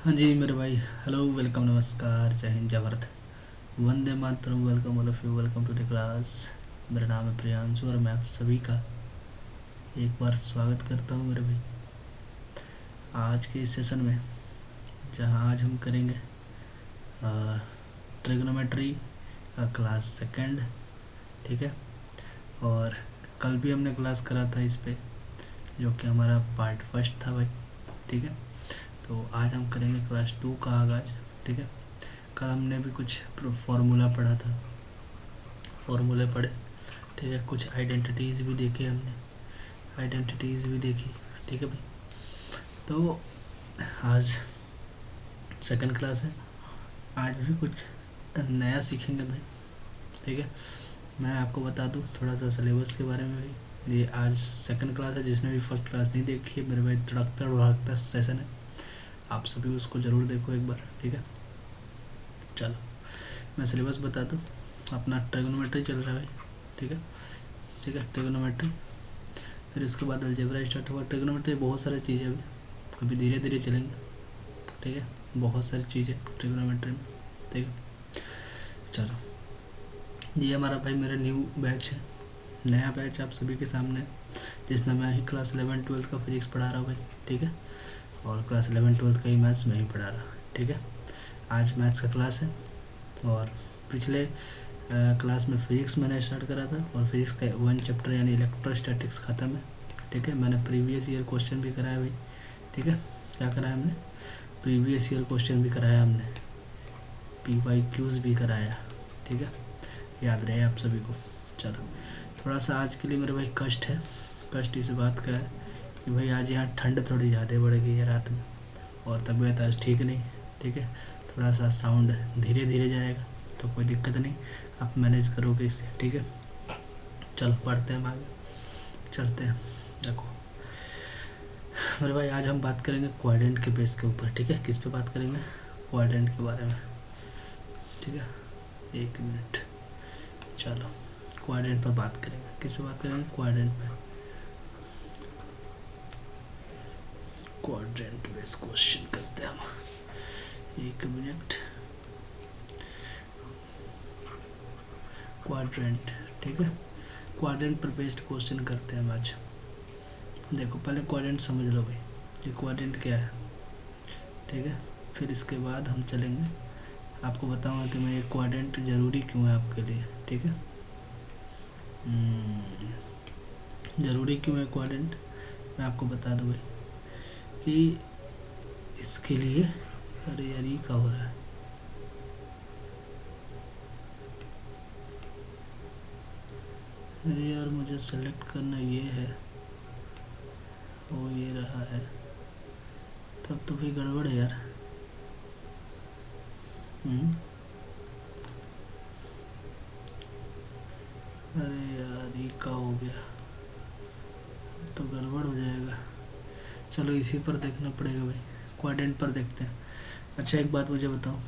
हाँ जी मेरे भाई। हेलो, वेलकम, नमस्कार, जय हिंद, जय भारत, वंदे मातरम। Welcome all of you, welcome to the class. मेरा नाम है प्रियांशु और मैं आप सभी का एक बार स्वागत करता हूँ मेरे भाई आज के इस सेशन में, जहाँ आज हम करेंगे ट्रिग्नोमेट्री क्लास सेकंड। ठीक है। और कल भी हमने क्लास करा था इस पे, जो कि हमारा पार्ट फर्स्ट था भाई। ठीक है। तो आज हम करेंगे क्लास टू का आगाज। ठीक है। कल हमने भी कुछ फॉर्मूला पढ़ा था, फॉर्मूले पढ़े। ठीक है। कुछ आइडेंटिटीज़ भी देखी हमने, आइडेंटिटीज़ भी देखी। ठीक है भाई। तो आज सेकंड क्लास है, आज भी कुछ नया सीखेंगे भाई। ठीक है। मैं आपको बता दूं थोड़ा सा सिलेबस के बारे में भाई। ये आज सेकंड क्लास है, जिसने भी फर्स्ट क्लास नहीं देखी है मेरे भाई, तड़कता भड़कता सेशन है, आप सभी उसको ज़रूर देखो एक बार। ठीक है। चलो मैं सिलेबस बता दूं। अपना ट्रिग्नोमेट्री चल रहा है भाई। ठीक है। ठीक है, ट्रिग्नोमेट्री। फिर उसके बाद अलजेब्रा स्टार्ट हुआ। ट्रिग्नोमेट्री बहुत सारी चीज़ें अभी धीरे धीरे चलेंगे। ठीक है। बहुत सारी चीज़ें ट्रिग्नोमेट्री में। ठीक है। चलो, ये हमारा भाई मेरा न्यू बैच है, नया बैच आप सभी के सामने, जिसमें मैं ही क्लास 11 12 का फिजिक्स पढ़ा रहा हूँ भाई। ठीक है। और क्लास 11 12 का ही मैथ्स मैं ही पढ़ा रहा। ठीक है। आज मैथ्स का क्लास है। और पिछले क्लास में फिजिक्स मैंने स्टार्ट करा था, और फिजिक्स का 1 चैप्टर यानी इलेक्ट्रोस्टैटिक्स ख़त्म है। ठीक है। मैंने प्रीवियस ईयर क्वेश्चन भी कराया भाई। ठीक है। क्या कराया हमने? प्रीवियस ईयर क्वेश्चन भी कराया हमने, PYQs भी कराया। ठीक है। याद रहे आप सभी को। चलो, थोड़ा सा आज के लिए मेरे भाई कष्ट है। कष्ट इस बात का है कि भाई आज यहाँ ठंड थोड़ी ज़्यादा बढ़ गई है रात में, और तबीयत आज ठीक नहीं। ठीक है। थोड़ा सा साउंड धीरे धीरे जाएगा, तो कोई दिक्कत नहीं, आप मैनेज करोगे इससे। ठीक है। चलो पढ़ते हैं, हम आगे चलते हैं। देखो मेरे भाई, आज हम बात करेंगे क्वाड्रेंट के बेस के ऊपर। ठीक है। किस पे बात करेंगे? क्वाड्रेंट के बारे में। ठीक है। एक मिनट। चलो, क्वाड्रेंट पर बात करेंगे। किस पे बात करेंगे? क्वाड्रेंट पे। क्वाड्रेंट बेस क्वेश्चन करते हैं हम। एक मिनट। क्वाड्रेंट। ठीक है। क्वाड्रेंट पर बेस्ड क्वेश्चन करते हैं हम आज। देखो, पहले क्वाड्रेंट समझ लो भाई, ये क्वाड्रेंट क्या है। ठीक है। फिर इसके बाद हम चलेंगे, आपको बताऊंगा कि मैं ये क्वाड्रेंट ज़रूरी क्यों है आपके लिए। ठीक है। ज़रूरी क्यों है क्वाड्रेंट, मैं आपको बता दूँ भाई कि इसके लिए। अरे यार, ये क्या हो रहा है? अरे यार, मुझे सेलेक्ट करना ये है, वो ये रहा है, तब तो भाई गड़बड़ है यार। अरे यार, ये क्या हो गया? तो गड़बड़ हो जाएगा। चलो, इसी पर देखना पड़ेगा भाई, क्वाड्रेंट पर देखते हैं। अच्छा, एक बात मुझे बताओ,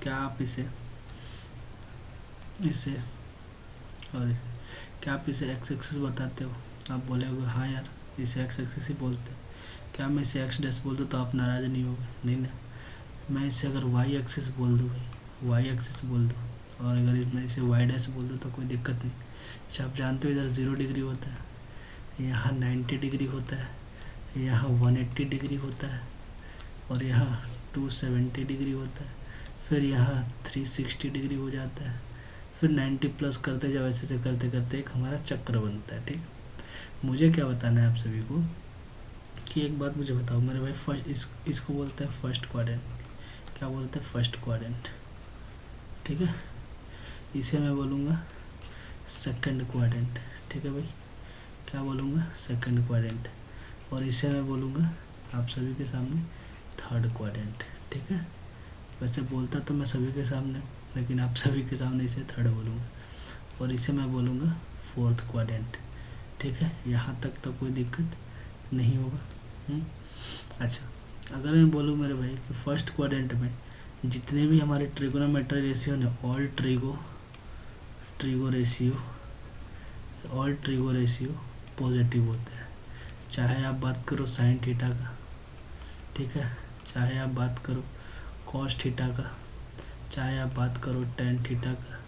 क्या आप इसे इसे और इसे क्या आप इसे एक्स एक्सिस बताते हो? आप बोले हाँ यार, इसे एक्स एक्सिस ही बोलते हैं। क्या मैं इसे एक्स डैश बोल दूँ तो आप नाराज़ नहीं होगे? नहीं ना। मैं इसे अगर वाई एक्सिस बोल दूँ भाई, वाई एक्सिस बोल दूँ, और अगर मैं इसे वाई डैश बोल दूँ तो कोई दिक्कत नहीं। अच्छा, आप जानते हो इधर 0 डिग्री होता है, यहाँ 90 डिग्री होता है, यहाँ 180 डिग्री होता है, और यहाँ 270 डिग्री होता है, फिर यहाँ 360 डिग्री हो जाता है, फिर 90 प्लस करते जाओ, ऐसे से करते करते एक हमारा चक्र बनता है। ठीक है। मुझे क्या बताना है आप सभी को कि एक बात मुझे बताओ मेरे भाई, फर्स्ट इसको बोलते हैं फर्स्ट क्वाड्रेंट। क्या बोलते हैं? First quadrant. ठीक है। इसे मैं बोलूँगा सेकंड क्वाड्रेंट। ठीक है भाई। क्या बोलूँगा? Second quadrant. और इसे मैं बोलूँगा आप सभी के सामने थर्ड क्वाड्रेंट। ठीक है। वैसे बोलता तो मैं सभी के सामने, लेकिन आप सभी के सामने इसे थर्ड बोलूँगा, और इसे मैं बोलूँगा फोर्थ क्वाड्रेंट। ठीक है। यहाँ तक तो कोई दिक्कत नहीं होगा। अच्छा, अगर मैं बोलूँ मेरे भाई कि फर्स्ट क्वाड्रेंट में जितने भी हमारे ट्रिगोनोमेट्री रेशियो ने, ऑल ट्रिगो रेशियो पॉजिटिव होते हैं। चाहे आप बात करो साइन थीटा का, ठीक है, चाहे आप बात करो कॉस थीटा का, चाहे आप बात करो टेन थीटा का,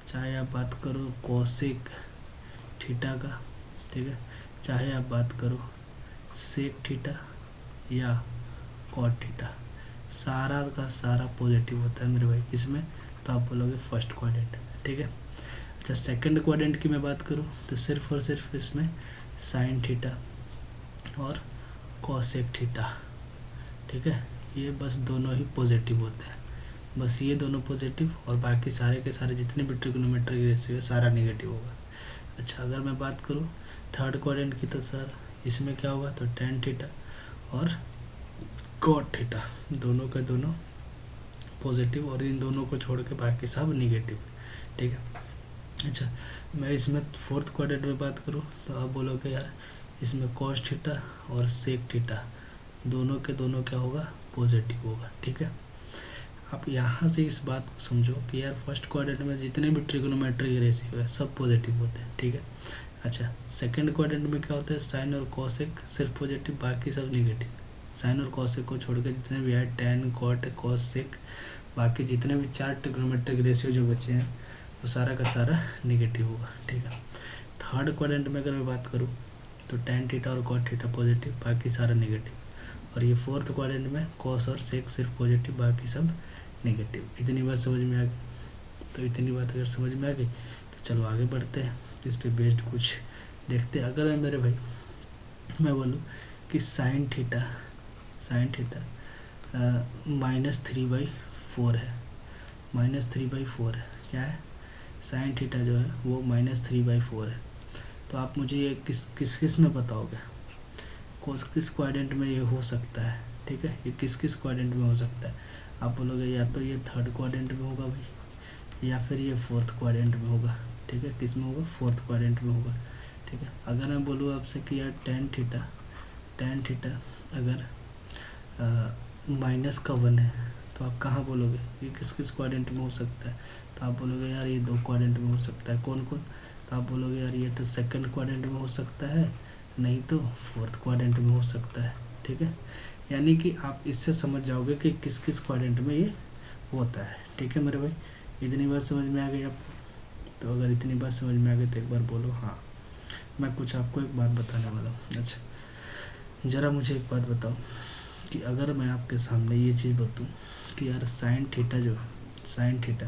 चाहे आप बात करो कोसेक थीटा का, ठीक है, चाहे आप बात करो सेक थीटा या कॉट थीटा, सारा का सारा पॉजिटिव होता है मेरे भाई इसमें, तो आप बोलोगे फर्स्ट क्वाड्रेंट, ठीक है। अच्छा, सेकंड क्वाड्रेंट की मैं बात करूँ तो सिर्फ और सिर्फ इसमें साइन थीटा और कॉसेक थीटा, ठीक है, ये बस दोनों ही पॉजिटिव होते हैं, बस ये दोनों पॉजिटिव, और बाकी सारे के सारे जितने भी ट्रिग्नोमेट्रिक रेशियो है सारा नेगेटिव होगा। अच्छा, अगर मैं बात करूँ थर्ड क्वाड्रेंट की तो सर इसमें क्या होगा, तो टेन थीटा और कॉट थीटा दोनों के दोनों पॉजिटिव, और इन दोनों को छोड़ के बाकी सब निगेटिव, ठीक है। अच्छा, मैं इसमें फोर्थ क्वाड्रेंट में बात करूँ तो आप बोलोगे यार इसमें कॉस थीटा और सेक थीटा दोनों के दोनों क्या होगा, पॉजिटिव होगा, ठीक है। आप यहाँ से इस बात को समझो कि यार फर्स्ट क्वाड्रेंट में जितने भी ट्रिग्नोमेट्रिक रेशियो है सब पॉजिटिव होते हैं, ठीक है। अच्छा, सेकंड क्वाड्रेंट में क्या होता है, साइन और कॉसेक सिर्फ पॉजिटिव, बाकी सब निगेटिव। साइन और कॉसेक को छोड़ के जितने भी है टेन कॉट कॉसेक, बाकी जितने भी चार ट्रिग्नोमेट्रिक रेशियो जो बचे हैं वो सारा का सारा निगेटिव होगा, ठीक है। थर्ड क्वाड्रेंट में अगर मैं बात करूँ तो टेन थीटा और कॉट थीटा पॉजिटिव, बाकी सारा निगेटिव, और ये फोर्थ क्वाड्रेंट में कॉस और सेक सिर्फ पॉजिटिव, बाकी सब नेगेटिव। इतनी बात समझ में आ गई, तो इतनी बात अगर समझ में आ गई तो चलो आगे बढ़ते हैं, इस पे बेस्ड कुछ देखते हैं। अगर मेरे भाई मैं बोलूँ कि साइन थीटा -3/4 है, -3/4 है, क्या है, साइन थीटा जो है वो -3/4 है, तो आप मुझे ये किस में बताओगे, किस क्वाड्रेंट में ये हो सकता है, ठीक है, ये किस क्वाड्रेंट में हो सकता है। आप बोलोगे या तो ये थर्ड क्वाड्रेंट में होगा भाई, या फिर ये फोर्थ क्वाड्रेंट में होगा, ठीक है, किस में होगा, फोर्थ क्वाड्रेंट में होगा, ठीक है। अगर मैं बोलूँ आपसे कि यार टेन थीटा अगर -1 है तो आप कहाँ बोलोगे, ये किस क्वाड्रेंट में हो सकता है, तो आप बोलोगे यार ये दो क्वाड्रेंट में हो सकता है, कौन कौन, तो आप बोलोगे यार ये तो सेकंड क्वाड्रेंट में हो सकता है, नहीं तो फोर्थ क्वाड्रेंट में हो सकता है, ठीक है। यानी कि आप इससे समझ जाओगे कि किस क्वाड्रेंट में ये होता है, ठीक है मेरे भाई। इतनी बात समझ में आ गई आपको, तो अगर इतनी बात समझ में आ गई तो एक बार बोलो हाँ। मैं कुछ आपको एक बात बताने वाला हूँ। अच्छा, ज़रा मुझे एक बात बताओ कि अगर मैं आपके सामने ये चीज़ बताऊँ कि यार साइन थीटा जो है, साइन थीटा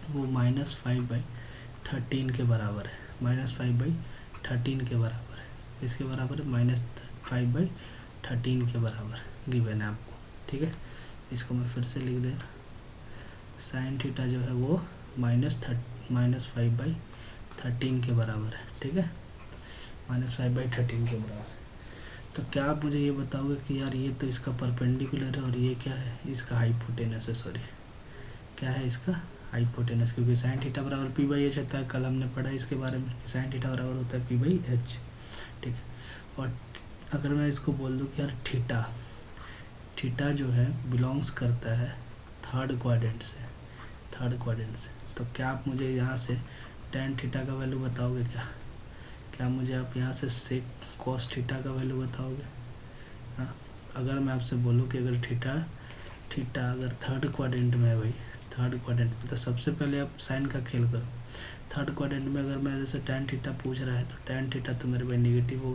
वो -5/13 के बराबर है, -5/13 के बराबर है, इसके बराबर है -5/13 के बराबर गिवन है आपको, ठीक है। इसको मैं फिर से लिख देना, साइन थीटा जो है वो -5/13 के बराबर है, ठीक है, -5/13 के बराबर। तो क्या आप मुझे ये बताओगे कि यार ये तो इसका परपेंडिकुलर है और ये क्या है, इसका हाइपोटेनस है, सॉरी क्या है इसका हाइपोटेनस, क्योंकि साइन थीटा बराबर P/H होता है, कल हमने पढ़ा इसके बारे में कि साइन थीटा बराबर होता है P/H, ठीक है। और अगर मैं इसको बोल दूँ कि यार थीटा जो है बिलोंग्स करता है थर्ड क्वाड्रेंट से, तो क्या आप मुझे यहाँ से टेन थीटा का वैल्यू बताओगे, क्या मुझे आप यहाँ से सेक कॉस थीटा का वैल्यू बताओगे, हाँ। अगर मैं आपसे बोलूँ कि अगर थीटा अगर थर्ड क्वाड्रेंट में है भाई, थर्ड क्वाड्रेंट में, तो सबसे पहले आप साइन का खेल करो। थर्ड क्वाड्रेंट में अगर मैं जैसे टेन थीटा पूछ रहा है तो टेन थीटा तो मेरे भाई निगेटिव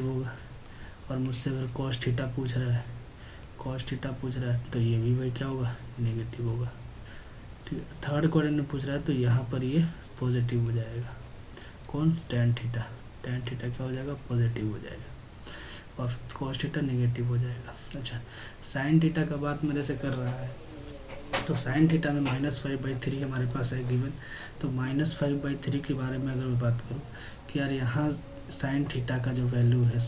होगा, और मुझसे अगर कॉस थीटा पूछ रहा है तो ये भी भाई क्या होगा, नेगेटिव होगा, ठीक है। थर्ड क्वाड्रेंट में पूछ रहा है तो यहाँ पर ये पॉजिटिव हो जाएगा, कौन, टेन थीटा क्या हो जाएगा, पॉजिटिव हो जाएगा, और कॉस थीटा नेगेटिव हो जाएगा। अच्छा, साइन थीटा का बात मेरे से कर रहा है, तो साइन थीटा में -5/3 हमारे पास है गिवन, तो -5/3 के बारे में अगर मैं बात करूँ कि यार यहाँ साइन थीटा का जो वैल्यू है,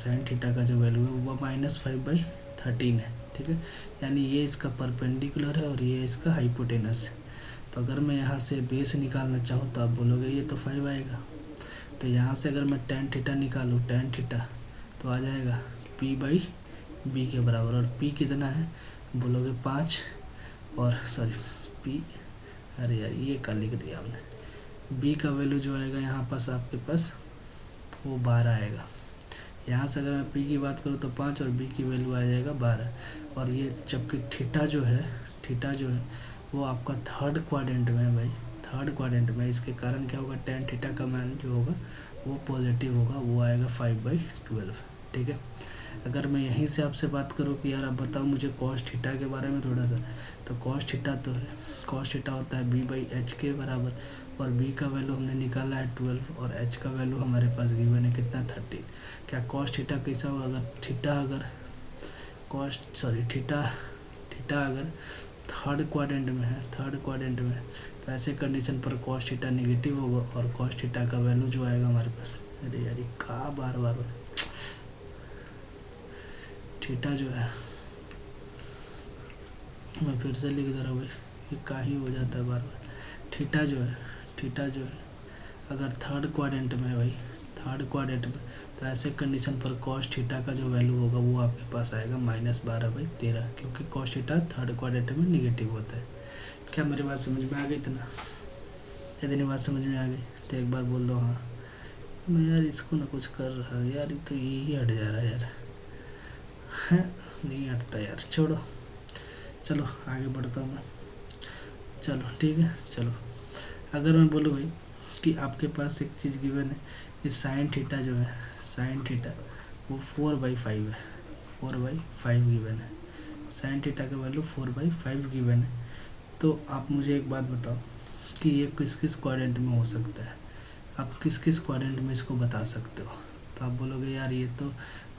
वो -5/13 है, ठीक है, यानी ये इसका परपेंडिकुलर है और ये इसका हाइपोटेनस है। तो अगर मैं यहाँ से बेस निकालना चाहूँ तो आप बोलोगे ये तो 5 आएगा, तो यहाँ से अगर मैं टेन थीटा निकालूँ, तो आ जाएगा P/B के बराबर, और P कितना है बोलोगे 5, और सॉरी P, अरे यार ये का लिख दिया हमने, B का वैल्यू जो आएगा यहाँ पास आपके पास वो 12 आएगा, यहाँ से अगर मैं पी की बात करूँ तो 5 और बी की वैल्यू आ जाएगा 12। और ये जबकि थीटा जो है वो आपका थर्ड क्वाड्रेंट में है भाई, थर्ड क्वाड्रेंट में। इसके कारण क्या होगा, टेन थीटा का मान जो होगा वो पॉजिटिव होगा, वो आएगा 5/12। ठीक है। अगर मैं यहीं से आपसे बात करूँ कि यार आप बताओ मुझे कॉस थीटा के बारे में थोड़ा सा, तो कॉस थीटा तो है, कॉस थीटा होता है b/h के बराबर, और b का वैल्यू हमने निकाला है 12 और h का वैल्यू हमारे पास गिवन है कितना 13। क्या कॉस थीटा कैसा होगा, अगर थीटा अगर थर्ड क्वाड्रेंट में है, तो ऐसे कंडीशन पर कॉस थीटा नेगेटिव होगा और कॉस थीटा का वैल्यू जो आएगा हमारे पास, अरे यार कहा बार थीटा जो है, मैं फिर से लिख दे रहा हूँ भाई, ये का ही हो जाता है बार बार। थीटा जो है अगर थर्ड क्वाड्रेंट में है भाई, थर्ड क्वाड्रेंट में, तो ऐसे कंडीशन पर कॉस थीटा का जो वैल्यू होगा वो आपके पास आएगा -12/13, क्योंकि कॉस थीटा थर्ड क्वाड्रेंट में निगेटिव होता है। क्या मेरी बात समझ में आ गई? इतना इतनी बात समझ में आ गई तो एक बार बोल दो हाँ। मैं यार इसको ना कुछ कर रहा यार, ये तो यही हट जा रहा है यार, है नहीं हटता यार, छोड़ो, चलो आगे बढ़ता हूँ मैं। चलो ठीक है, चलो अगर मैं बोलूँ भाई कि आपके पास एक चीज़ गिवन है, ये साइन थीटा जो है, साइन थीटा वो 4/5 है, 4/5 गिवन है, साइन थीटा का वैल्यू 4/5 गिवन है। तो आप मुझे एक बात बताओ कि ये किस किस क्वाड्रेंट में हो सकता है, आप किस किस क्वाड्रेंट में इसको बता सकते हो। तो आप बोलोगे यार ये तो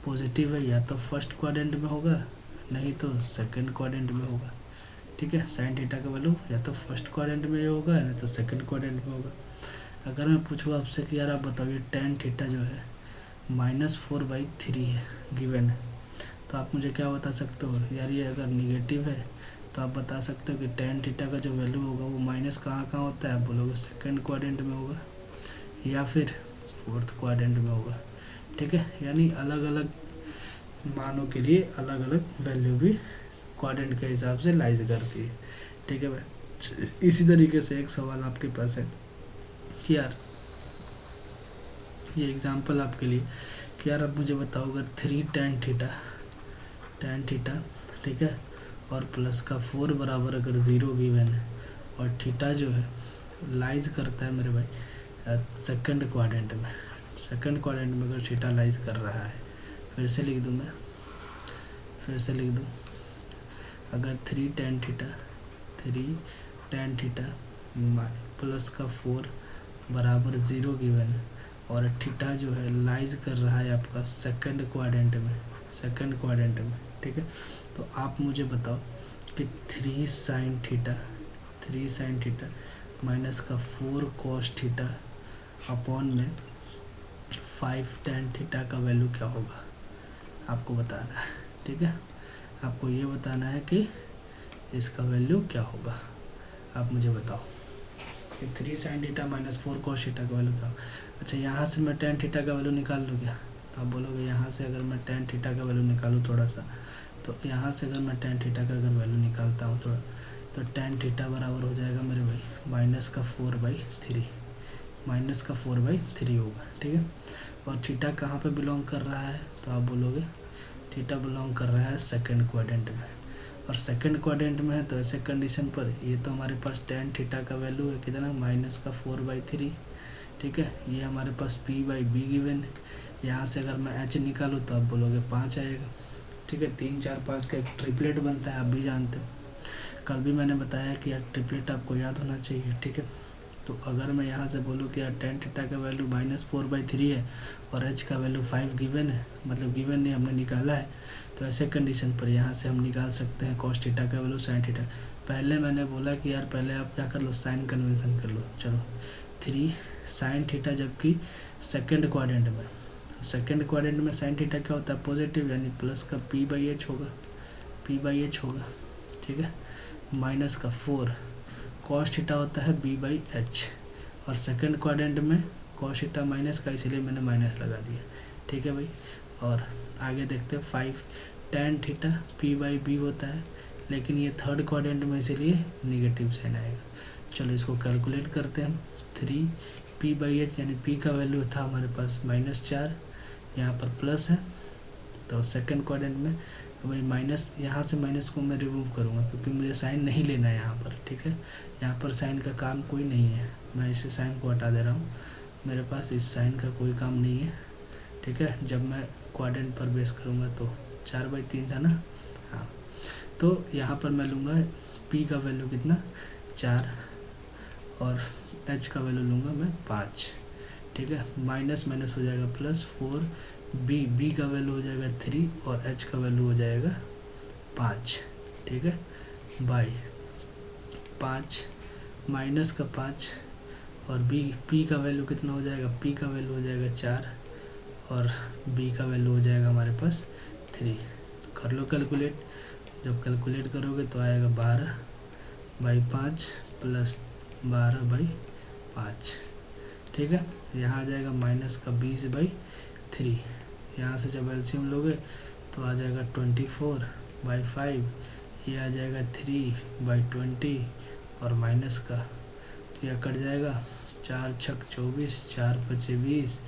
पॉजिटिव है, या तो फर्स्ट क्वाड्रेंट में होगा, नहीं तो सेकंड क्वाड्रेंट में होगा। ठीक है, साइन थीटा का वैल्यू या तो फर्स्ट क्वाड्रेंट में होगा, नहीं तो सेकंड क्वाड्रेंट में होगा। अगर मैं पूछूँ आपसे कि यार आप बताओ ये टेन थीटा जो है -4/3 है गिवन है, तो आप मुझे क्या बता सकते हो यार, ये अगर निगेटिव है तो आप बता सकते हो कि टेन थीटा का जो वैल्यू होगा वो माइनस कहाँ कहाँ होता है, आप बोलोगे सेकंड क्वाड्रेंट में होगा या फिर फोर्थ क्वाड्रेंट में होगा। ठीक है, यानी अलग अलग मानों के लिए अलग अलग वैल्यू भी क्वाड्रेंट के हिसाब से लाइज करती है। ठीक है भाई, इसी तरीके से एक सवाल आपके पास है कि यार ये एग्जांपल आपके लिए कि यार आप मुझे बताओ अगर 3 tan थीटा ठीक है, और प्लस का 4 बराबर अगर 0 गिवन है, और थीटा जो है लाइज करता है मेरे भाई सेकंड क्वाड्रेंट में, अगर थीटा लाइज कर रहा है, फिर से लिख दूँ अगर 3 tan थीटा प्लस का 4 बराबर 0 गिवन है, और थीटा जो है लाइज कर रहा है आपका सेकंड क्वाड्रेंट में, ठीक है। तो आप मुझे बताओ कि 3 sin थीटा माइनस का 4 cos थीटा अपॉन में 5 tan थीटा का वैल्यू क्या होगा, आपको बताना है। ठीक है, आपको ये बताना है कि इसका वैल्यू क्या होगा, आप मुझे बताओ कि 3 sin theta minus 4 cos theta का वैल्यू क्या होगा। अच्छा, यहाँ से मैं tan थीटा का वैल्यू निकाल लूँ क्या, तो आप बोलोगे यहाँ से अगर मैं tan थीटा का वैल्यू निकालूँ थोड़ा सा, तो यहाँ से अगर मैं tan थीटा का अगर वैल्यू निकालता हूँ थोड़ा, तो tan थीटा बराबर हो जाएगा मेरे भाई माइनस का 4/3 होगा। ठीक है, और थीटा कहाँ पे बिलोंग कर रहा है, तो आप बोलोगे थीटा बिलोंग कर रहा है सेकंड क्वाड्रेंट में, और सेकंड क्वाड्रेंट में है तो ऐसे कंडीशन पर ये तो हमारे पास tan थीटा का वैल्यू है कितना माइनस का 4/3। ठीक है, ये हमारे पास p/b गिवन है, यहाँ से अगर मैं h निकालूँ तो आप बोलोगे 5 आएगा। ठीक है, 3 4 5 का एक ट्रिपलेट बनता है, आप भी जानते हो, कल भी मैंने बताया कि यार ट्रिपलेट आपको याद होना चाहिए। ठीक है, तो अगर मैं यहाँ से बोलूँ कि यार tan थीटा का वैल्यू -4/3 है और h का वैल्यू 5 गिवन है, मतलब गिवन नहीं हमने निकाला है, तो ऐसे कंडीशन पर यहाँ से हम निकाल सकते हैं cos थीटा का वैल्यू sin थीटा। पहले मैंने बोला कि यार पहले आप क्या कर लो, साइन कन्वेंशन कर लो। चलो 3 sin थीटा जबकि सेकंड क्वाड्रेंट में, सेकंड क्वाड्रेंट में sin थीटा क्या होता है पॉजिटिव, यानी प्लस का p/h होगा। ठीक है, माइनस का 4 cos थीटा होता है b/h, और सेकंड क्वाड्रेंट में cos थीटा माइनस का, इसीलिए मैंने माइनस लगा दिया। ठीक है भाई, और आगे देखते हैं 5 tan थीटा p/b होता है, लेकिन ये थर्ड क्वाड्रेंट में इसीलिए निगेटिव साइन आएगा। चलो इसको कैलकुलेट करते हैं हम। 3 p/h यानी p का वैल्यू था हमारे पास -4, यहाँ पर प्लस है, तो सेकंड क्वाड्रेंट में भाई माइनस, यहाँ से माइनस को मैं रिमूव करूँगा क्योंकि मुझे साइन नहीं लेना है यहाँ पर, ठीक है। यहाँ पर साइन का काम कोई नहीं है, मैं इसे साइन को हटा दे रहा हूँ, मेरे पास इस साइन का कोई काम नहीं है, ठीक है। जब मैं क्वाड्रेंट पर बेस करूँगा तो 4/3 था ना, हाँ। तो यहाँ पर मैं लूँगा p का वैल्यू कितना 4 और h का वैल्यू लूँगा मैं 5, ठीक है। माइनस माइनस हो जाएगा प्लस 4, b का वैल्यू हो जाएगा 3 और h का वैल्यू हो जाएगा 5, ठीक है। बाई 5 माइनस का 5 और p का वैल्यू कितना हो जाएगा, p का वैल्यू हो जाएगा 4 और b का वैल्यू हो जाएगा हमारे पास 3। तो कर लो कैलकुलेट, जब कैलकुलेट करोगे तो आएगा 12/5 प्लस 12/5, ठीक है। यहाँ आ जाएगा माइनस का 20/3, यहाँ से जब एलसीएम लोगे तो आ जाएगा 24/5, ये आ जाएगा 3/20 और माइनस का यह कट जाएगा, 4 छक 24, 4 पचे 20,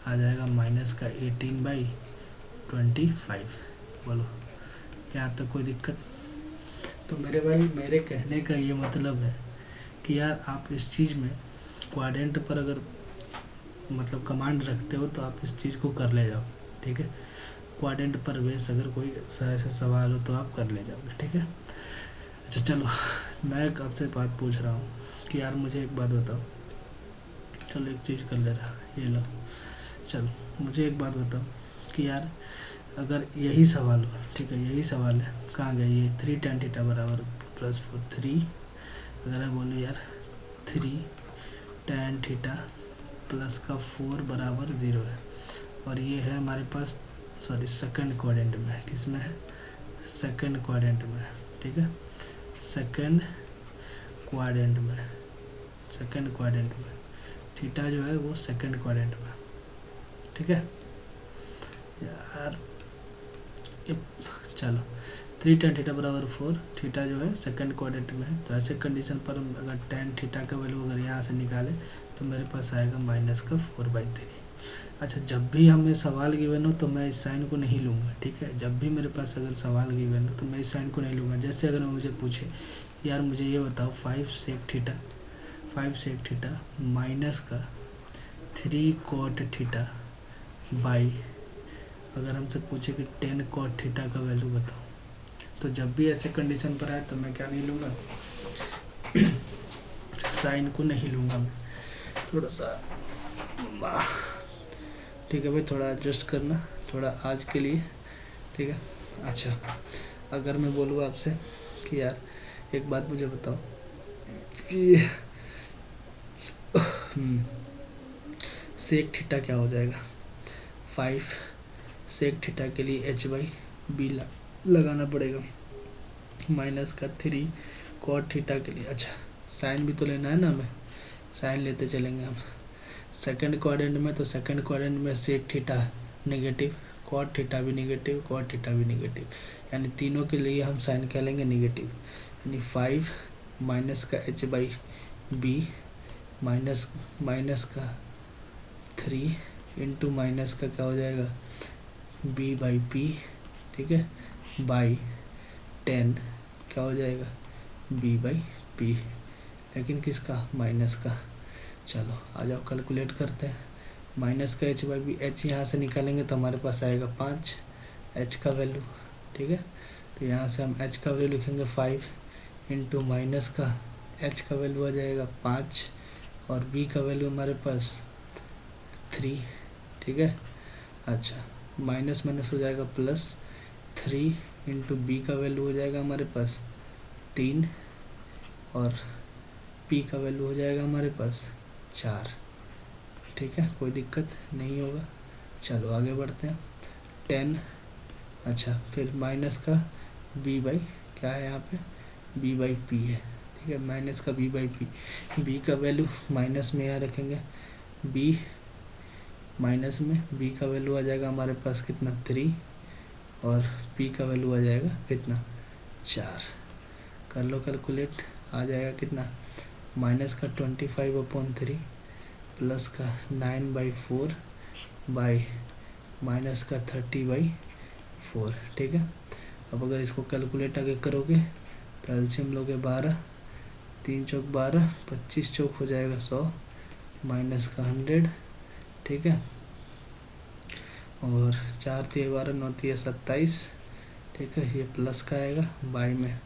आ जाएगा माइनस का 18/25। बोलो यहाँ तक कोई दिक्कत? तो मेरे भाई, मेरे कहने का ये मतलब है कि यार आप इस चीज़ में क्वाड्रेंट पर अगर मतलब कमांड रखते हो तो आप इस चीज़ को कर ले जाओ, ठीक है। क्वाड्रेंट पर बेस अगर कोई ऐसा सवाल हो तो आप कर ले जाओगे, ठीक है। अच्छा चलो, मैं आपसे बात पूछ रहा हूँ कि यार मुझे एक बात बताओ, चलो एक चीज़ कर ले रहा, ये लो, चलो मुझे एक बात बताओ कि यार अगर यही सवाल हो, ठीक है, यही सवाल है, कहाँ गया ये 3 tan थीटा बराबर +4 3, अगर मैं बोलूँ यार 3 tan थीटा प्लस का 4 बराबर 0 है, और ये है हमारे पास, सॉरी सेकंड क्वाड्रेंट में, किसमें है, सेकंड क्वाड्रेंट में, ठीक है, सेकंड क्वाड्रेंट में, सेकंड क्वाड्रेंट में थीटा जो है वो सेकंड क्वाड्रेंट में, ठीक है यार। चलो 3 tan थीटा बराबर 4, थीटा जो है सेकंड क्वाड्रेंट में है, तो ऐसे कंडीशन पर अगर tan थीटा का वैल्यू अगर यहाँ से निकाले तो मेरे पास आएगा माइनस का 4/3। अच्छा, जब भी हमें सवाल गिवन हो तो मैं इस साइन को नहीं लूँगा, ठीक है। जब भी मेरे पास अगर सवाल गिवन हो तो मैं इस साइन को नहीं लूँगा। जैसे अगर मुझे पूछे यार मुझे ये बताओ 5 sec थीटा माइनस का 3 cot थीटा बाई, अगर हमसे पूछे कि 10 cot थीटा का वैल्यू बताओ, तो जब भी ऐसे कंडीशन पर आए तो मैं क्या नहीं लूँगा, साइन को नहीं लूँगा मैं, थोड़ा सा, ठीक है भाई, थोड़ा एडजस्ट करना थोड़ा आज के लिए, ठीक है। अच्छा, अगर मैं बोलूँ आपसे कि यार एक बात मुझे बताओ कि सेक थीटा क्या हो जाएगा, 5 सेक थीटा के लिए h/b लगाना पड़ेगा, माइनस का 3 cot थीटा के लिए। अच्छा, साइन भी तो लेना है ना, हमें साइन लेते चलेंगे हम सेकंड क्वाड्रेंट में, तो सेकंड क्वाड्रेंट में sec theta negative, cot theta भी नेगेटिव, cot थीटा भी नेगेटिव, यानी तीनों के लिए हम साइन क्या लेंगे, नेगेटिव, यानी 5 माइनस का h/b माइनस का 3 इंटू माइनस का क्या हो जाएगा b/p, ठीक है, बाई 10 क्या हो जाएगा b/p, लेकिन किसका, माइनस का। चलो आ जाओ कैलकुलेट करते हैं, माइनस का h/b, h यहाँ से निकालेंगे तो हमारे पास आएगा 5 h का वैल्यू, ठीक है। तो यहाँ से हम h का वैल्यू लिखेंगे 5 इंटू माइनस का h का वैल्यू आ जाएगा 5 और b का वैल्यू हमारे पास 3, ठीक है। अच्छा, माइनस माइनस हो जाएगा प्लस 3 इंटू बी का वैल्यू हो जाएगा हमारे पास 3 और p का वैल्यू हो जाएगा हमारे पास 4, ठीक है, कोई दिक्कत नहीं होगा। चलो आगे बढ़ते हैं, 10, अच्छा फिर माइनस का b/ क्या है यहाँ पे, b/p है, ठीक है, माइनस का b/p, b का वैल्यू माइनस में यहाँ रखेंगे, b माइनस में b का वैल्यू आ जाएगा हमारे पास कितना 3 और p का वैल्यू आ जाएगा कितना 4, कर लो कैलकुलेट, आ जाएगा कितना, माइनस का 25/3 प्लस का 9/4 बाई माइनस का 30/4, ठीक है। अब अगर इसको कैलकुलेट आगे करोगे तो एलसीएम लोगे 12, 3 चौक 12, 25 चौक हो जाएगा 100, माइनस का 100, ठीक है। और 4 3 12, 9 3 27, ठीक है। ये प्लस का आएगा, बाई में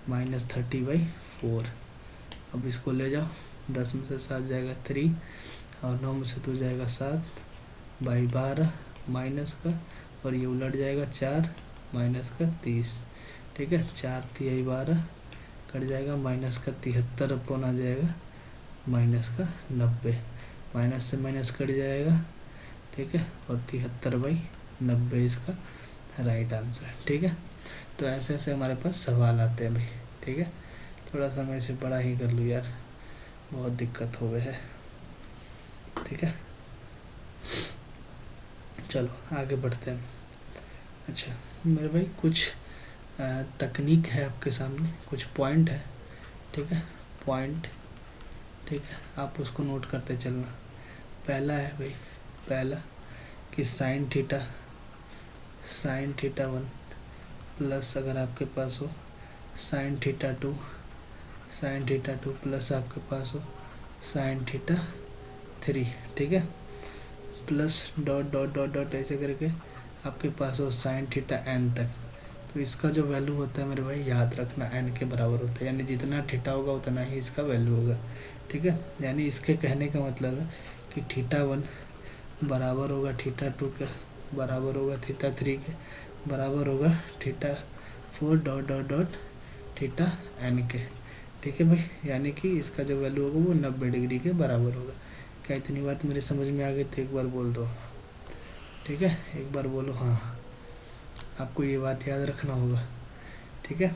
माइनस 30/4। अब इसको ले जाओ, 10 में से 7 जाएगा 3, और 9 में से 2 जाएगा 7, बाई 12 माइनस का, और ये उलट जाएगा 4 माइनस का 30, ठीक है। 4 3 12 कट जाएगा, माइनस का 73 अपॉन आ जाएगा माइनस का 90, माइनस से माइनस कट जाएगा, ठीक है। और 73/90 इसका राइट आंसर, ठीक है। तो ऐसे ऐसे हमारे पास सवाल आते हैं भाई, ठीक है। थोड़ा सा मैं इसे बड़ा ही कर लूँ यार, बहुत दिक्कत हो गए है, ठीक है। चलो आगे बढ़ते हैं। अच्छा मेरे भाई कुछ तकनीक है आपके सामने, कुछ पॉइंट है, ठीक है। पॉइंट, ठीक है, आप उसको नोट करते चलना। पहला है भाई, पहला कि साइन थीटा 1 प्लस अगर आपके पास हो साइन थीटा 2 प्लस आपके पास हो साइन थीटा 3, ठीक है। Plus dot dot dot dot ऐसे करके आपके पास हो साइन थीटा n तक। तो इसका जो वैल्यू होता है मेरे भाई याद रखना n के बराबर होता है, यानी जितना थीटा होगा उतना ही इसका वैल्यू होगा, ठीक है। यानी इसके कहने का मतलब है कि थीटा 1 बराबर होगा थीटा 2 के, बराबर होगा थीटा 3 के, बराबर होगा theta 4 dot dot dot theta n के, ठीक है भाई। यानी कि इसका जो वैल्यू होगा वो 90 डिग्री के बराबर होगा। क्या इतनी बात मेरे समझ में आ गई? तो एक बार बोल दो, ठीक है। एक बार बोलो हाँ, आपको ये बात याद रखना होगा, ठीक है।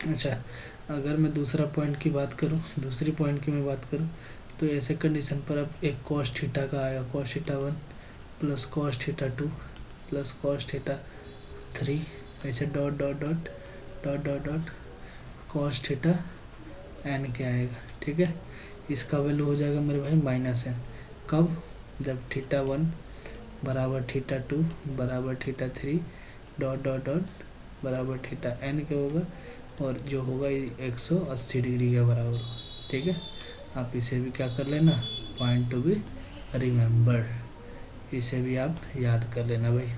अच्छा अगर मैं दूसरा पॉइंट की बात करूँ, दूसरी पॉइंट की मैं बात करूँ, तो ऐसे कंडीशन पर अब एक कॉस थीटा का आएगा, cos theta 1 plus cos theta 2 plus cos theta 3, ऐसे dot dot dot dot dot dot cos theta n के आएगा, ठीक है। इसका वैल्यू हो जाएगा मेरे भाई -n। कब? जब थीटा 1 बराबर थीटा 2 बराबर थीटा 3 डॉट डॉट डॉट बराबर थीटा n के होगा, और जो होगा 180 डिग्री के बराबर होगा, ठीक है। आप इसे भी क्या कर लेना, पॉइंट टू बी रिमेंबर, इसे भी आप याद कर लेना भाई,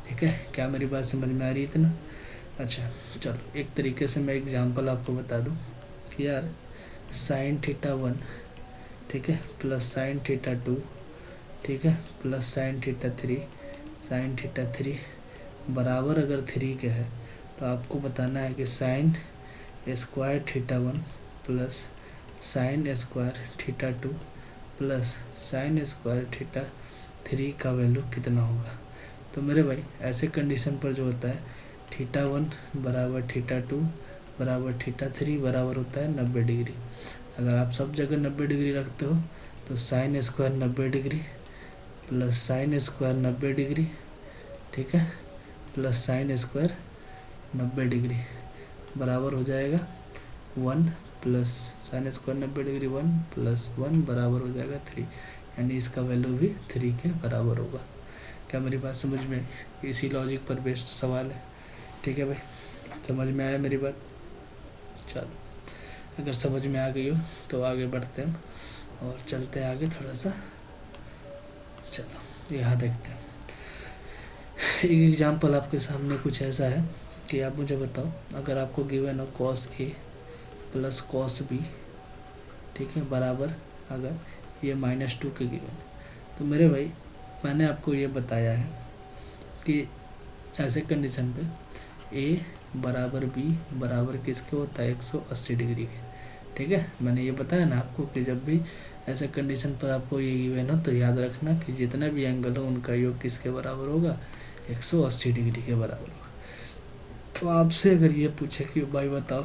ठीक है। क्या मेरी बात समझ में आ रही है इतना? अच्छा चलो एक तरीके से मैं एग्जांपल आपको बता दूं कि यार साइन थीटा 1, ठीक है, प्लस साइन थीटा 2, ठीक है, प्लस साइन थीटा 3 बराबर अगर 3 के है तो आपको बताना है कि sine square theta 1 plus sine square theta 2 plus sine square theta 3 का वैल्यू कितना होगा। तो मेरे भाई ऐसे कंडीशन पर जो होता है थीटा 1 बराबर थीटा 2 बराबर थीटा 3 बराबर होता है 90 डिग्री। अगर आप सब जगह 90 डिग्री रखते हो तो sine square 90 degree plus sine square 90 degree, ठीक है, प्लस साइन स्क्वायर 90 डिग्री बराबर हो जाएगा 1 plus sine square 90 degree 1 plus 1 बराबर हो जाएगा 3, यानी इसका वैल्यू भी 3 के बराबर होगा। क्या मेरी बात समझ में? इसी लॉजिक पर बेस्ड सवाल है, ठीक है भाई, समझ में आया मेरी बात? चलो अगर समझ में आ गई हो तो आगे बढ़ते हैं और चलते हैं आगे थोड़ा सा। चलो यहाँ देखते हैं एक एग्जांपल आपके सामने कुछ ऐसा है कि आप मुझे बताओ, अगर आपको गिवन हो cos A plus cos B, ठीक है, बराबर अगर ये -2 के गिवन, तो मेरे भाई मैंने आपको ये बताया है कि ऐसे कंडीशन पे ए बराबर बी बराबर किसके होता है 180 डिग्री के, ठीक है। मैंने ये बताया ना आपको कि जब भी ऐसे कंडीशन पर आपको ये गिवन हो तो याद रखना कि जितना भी एंगल हो उनका योग किसके बराबर होगा, 180 डिग्री के बराबर होगा। तो आपसे अगर ये पूछे कि भाई बताओ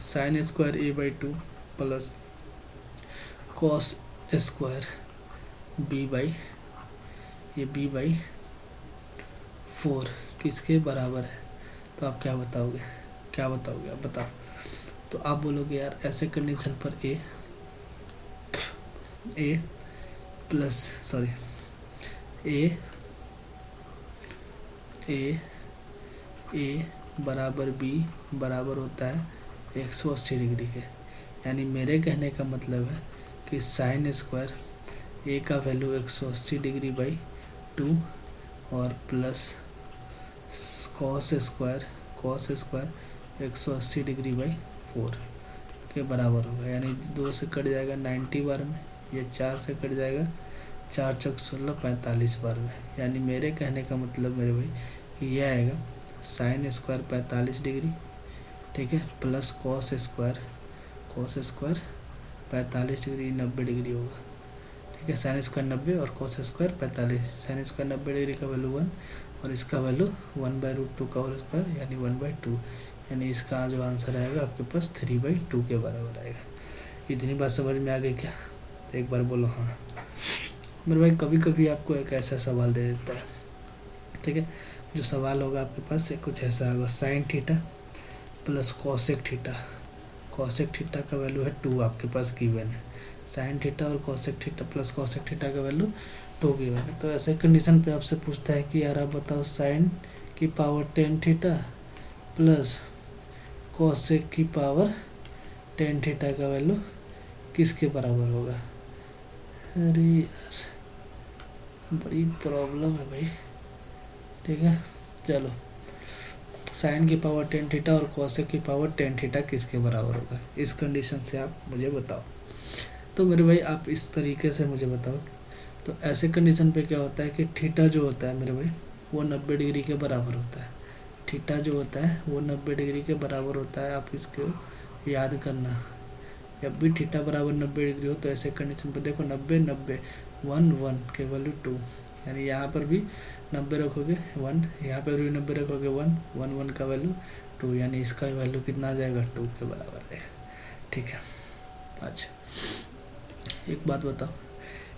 sine square a/2 plus cos square b/4 किसके बराबर है, तो आप क्या बताओगे? आप बताओ। तो आप बोलोगे यार ऐसे कंडीशन पर a ए बराबर बी बराबर होता है 180 डिग्री के। यानी मेरे कहने का मतलब है कि साइन स्क्वायर ए का वैल्यू 180 डिग्री बाई 2 और plus cos square 180 degree by 4 के बराबर होगा। यानी 2 से कट जाएगा 90 बार में, ये 4 से कट जाएगा 4 चौक 16 45 बार में। यानी मेरे कहने का मतलब मेरे भाई कि यह आएगा साइन स्क्वायर 45 डिग्री, ठीक है, plus cos square 45 degree 90 degree होगा, ठीक है। साइन स्क्वायर 90 और cos square 45। Sine square 90 degree का वैल्यू 1 और इसका वैल्यू 1/√2 का होल स्क्वायर यानी 1/2। यानी इसका जो आंसर आएगा आपके पास 3/2 के बराबर आएगा। इतनी बात समझ में आ गई क्या? तो एक बार बोलो हाँ। मेरे भाई कभी कभी आपको एक ऐसा सवाल दे देता है, ठीक है, जो सवाल होगा आपके पास कुछ ऐसा होगा, sine theta plus cosec theta. Cosec theta का वैल्यू है 2 आपके पास गिवन है। साइन थीटा और cosec theta plus cosec theta का वैल्यू 2 गिवन है। तो ऐसे कंडीशन पे आपसे पूछता है कि यार आप बताओ साइन की पावर 10 थीटा प्लस कॉसेक की पावर 10 थीटा का वैल्यू किसके बराबर होगा। अरे यार बड़ी प्रॉब्लम है भाई, ठीक है। चलो, साइन की पावर 10 थीटा और कॉसेक की पावर 10 थीटा किसके बराबर होगा, इस कंडीशन से आप मुझे बताओ। तो मेरे भाई आप इस तरीके से मुझे बताओ। तो ऐसे कंडीशन पे क्या होता है कि थीटा जो होता है मेरे भाई वो 90 डिग्री के बराबर होता है। थीटा जो होता है वो 90 डिग्री के बराबर होता है। आप इसको याद करना, जब भी थीटा बराबर 90 डिग्री हो तो ऐसे कंडीशन पे देखो 90 90 1 1 के वैल्यू 2, यानी यहाँ पर भी 90 रखोगे 1, यहाँ पर भी 90 रखोगे 1 1 1 का वैल्यू 2, यानी इसका वैल्यू कितना आ जाएगा 2 के बराबर है, ठीक है। अच्छा एक बात बताओ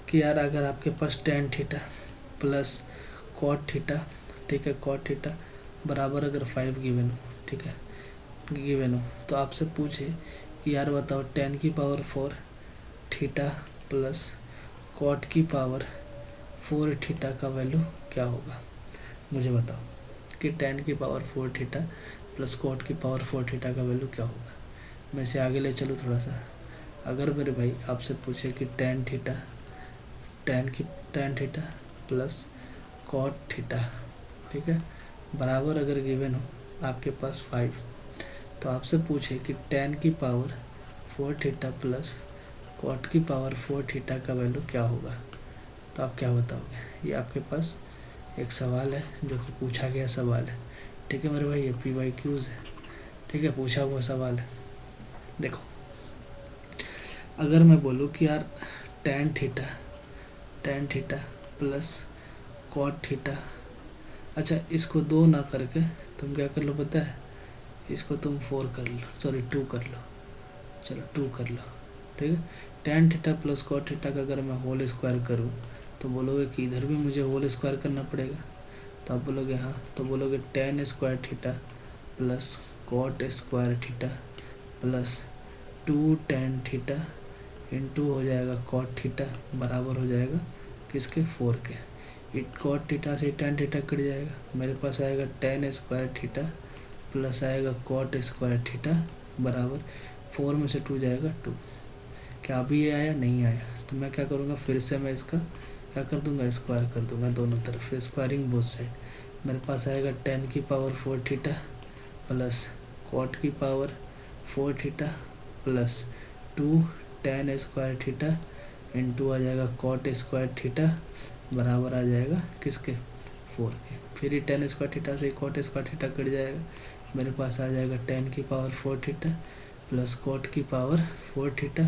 कि यार अगर आपके पास tan theta plus cot theta, ठीक है, cot थीटा बराबर अगर 5 गिवन हो, ठीक है, गिवन हो, तो आपसे पूछे कि यार बताओ tan की पावर 4 थीटा प्लस cot की पावर 4 थीटा का वैल्यू क्या होगा। मुझे बताओ कि tan की पावर 4 थीटा प्लस cot की पावर 4 थीटा का वैल्यू क्या होगा। मैं इसे आगे ले चलूँ थोड़ा सा। अगर मेरे भाई आपसे पूछे कि tan theta plus cot theta, ठीक है, बराबर अगर गिवन हो आपके पास 5, तो आपसे पूछे कि tan की पावर 4 थीटा प्लस cot की पावर 4 थीटा का वैल्यू क्या होगा, तो आप क्या बताओगे। ये आपके पास एक सवाल है जो कि पूछा गया सवाल है, ठीक है मेरे भाई, ये PYQs है, ठीक है, पूछा हुआ सवाल है। देखो अगर मैं बोलूँ कि यार tan theta plus cot theta, अच्छा इसको 2 ना करके तुम क्या कर लो पता है, इसको तुम 4 कर लो, सॉरी 2 कर लो, चलो 2 कर लो, ठीक है। tan theta plus cot theta का अगर मैं होल स्क्वायर करूँ तो बोलोगे कि इधर भी मुझे होल स्क्वायर करना पड़ेगा, तो आप बोलोगे हाँ, तो बोलोगे tan square theta plus cot square theta plus 2 tan theta into हो जाएगा cot थीटा बराबर हो जाएगा किसके 4 के। cot थीटा से tan थीटा कट जाएगा, मेरे पास आएगा tan स्क्वायर थीटा प्लस आएगा cot स्क्वायर थीटा बराबर 4 में से 2 जाएगा 2। क्या अभी ये आया, नहीं आया, तो मैं क्या करूँगा, फिर से मैं इसका क्या कर दूंगा, स्क्वायर कर दूंगा दोनों तरफ, स्क्वायरिंग बोथ साइड। मेरे पास आएगा tan की पावर 4 थीटा प्लस cot की power 4 theta plus 2 tan square theta into आ जाएगा cot स्क्वायर थीटा बराबर आ जाएगा किसके 4 के। फिर ही tan स्क्वायर थीटा से cot स्क्वायर थीटा कट जाएगा, मेरे पास आ जाएगा tan की पावर 4 थीटा प्लस cot की पावर 4 थीटा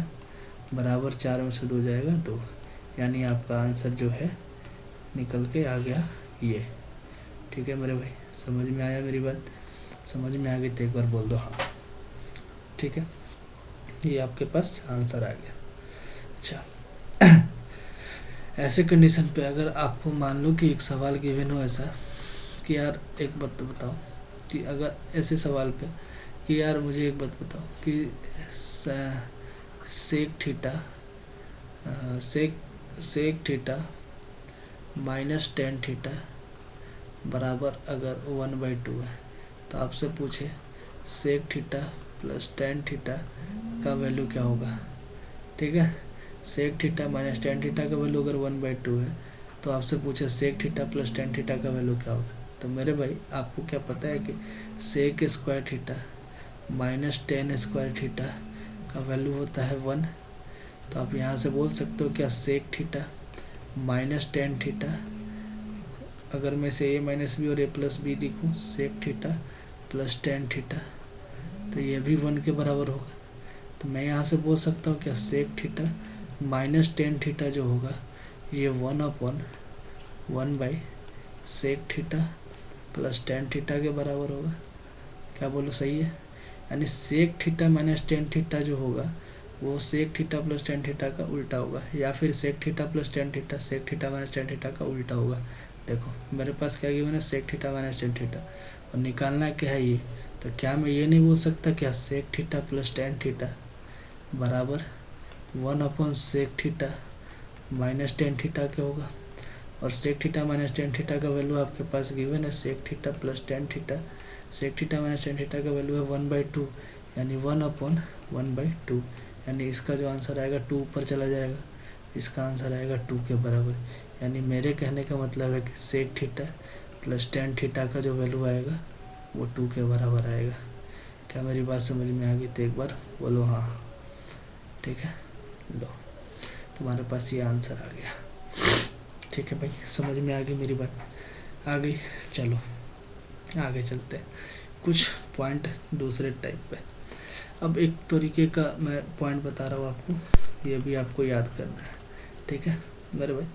बराबर 4 में से 2 जाएगा 2, यानी आपका आंसर जो है निकल के आ गया ये, ठीक है मेरे भाई। समझ में आया मेरी बात, समझ में आ गई तो एक बार बोल दो हाँ, ठीक है, ये आपके पास आंसर आ गया। अच्छा ऐसे कंडीशन पे अगर आपको मान लो कि एक सवाल गिवन हो ऐसा कि यार एक बात तो बताओ कि अगर ऐसे सवाल पे कि यार मुझे एक बात बताओ कि sec theta minus tan theta बराबर अगर 1/2 है तो आपसे पूछे sec theta plus tan theta का वैल्यू क्या होगा। ठीक है, sec theta minus tan theta का वैल्यू अगर 1/2 है तो आपसे पूछे sec theta plus tan theta का वैल्यू क्या होगा। तो मेरे भाई आपको क्या पता है कि sec square theta minus tan square theta का वैल्यू होता है 1। तो आप यहाँ से बोल सकते हो क्या sec theta minus tan theta, अगर मैं से a माइनस बी और a प्लस बी लिखूँ sec theta plus tan theta तो ये भी 1 के बराबर होगा। तो मैं यहाँ से बोल सकता हूँ क्या sec theta minus tan theta जो होगा ये 1/1 sec theta plus tan theta के बराबर होगा। क्या बोलो, सही है। यानी sec theta minus tan theta जो होगा वो sec theta plus tan theta का उल्टा होगा, या फिर sec theta plus tan theta sec theta minus tan theta का उल्टा होगा। देखो मेरे पास क्या गिवन है sec theta minus tan theta और निकालना क्या है ये। तो क्या मैं ये नहीं बोल सकता क्या sec theta plus tan theta बराबर 1/सेक थीटा माइनस टेन थीटा क्या होगा। और sec theta minus tan theta का वैल्यू आपके पास गिवन है sec theta plus tan theta, sec theta minus tan theta का वैल्यू है 1/2 यानी 1/1/2, यानी इसका जो आंसर आएगा 2 ऊपर चला जाएगा, इसका आंसर आएगा 2 के बराबर। यानी मेरे कहने का मतलब है कि sec theta plus tan theta का जो वैल्यू आएगा वो 2 के बराबर आएगा। क्या मेरी बात समझ में आ गई? तो एक बार बोलो हाँ। ठीक है, लो तुम्हारे पास ये आंसर आ गया। ठीक है भाई, समझ में आ गई मेरी बात? आ गई। चलो आगे चलते हैं, कुछ पॉइंट दूसरे टाइप पे। अब एक तरीके का मैं पॉइंट बता रहा हूँ आपको, ये भी आपको याद करना है। ठीक है मेरे भाई,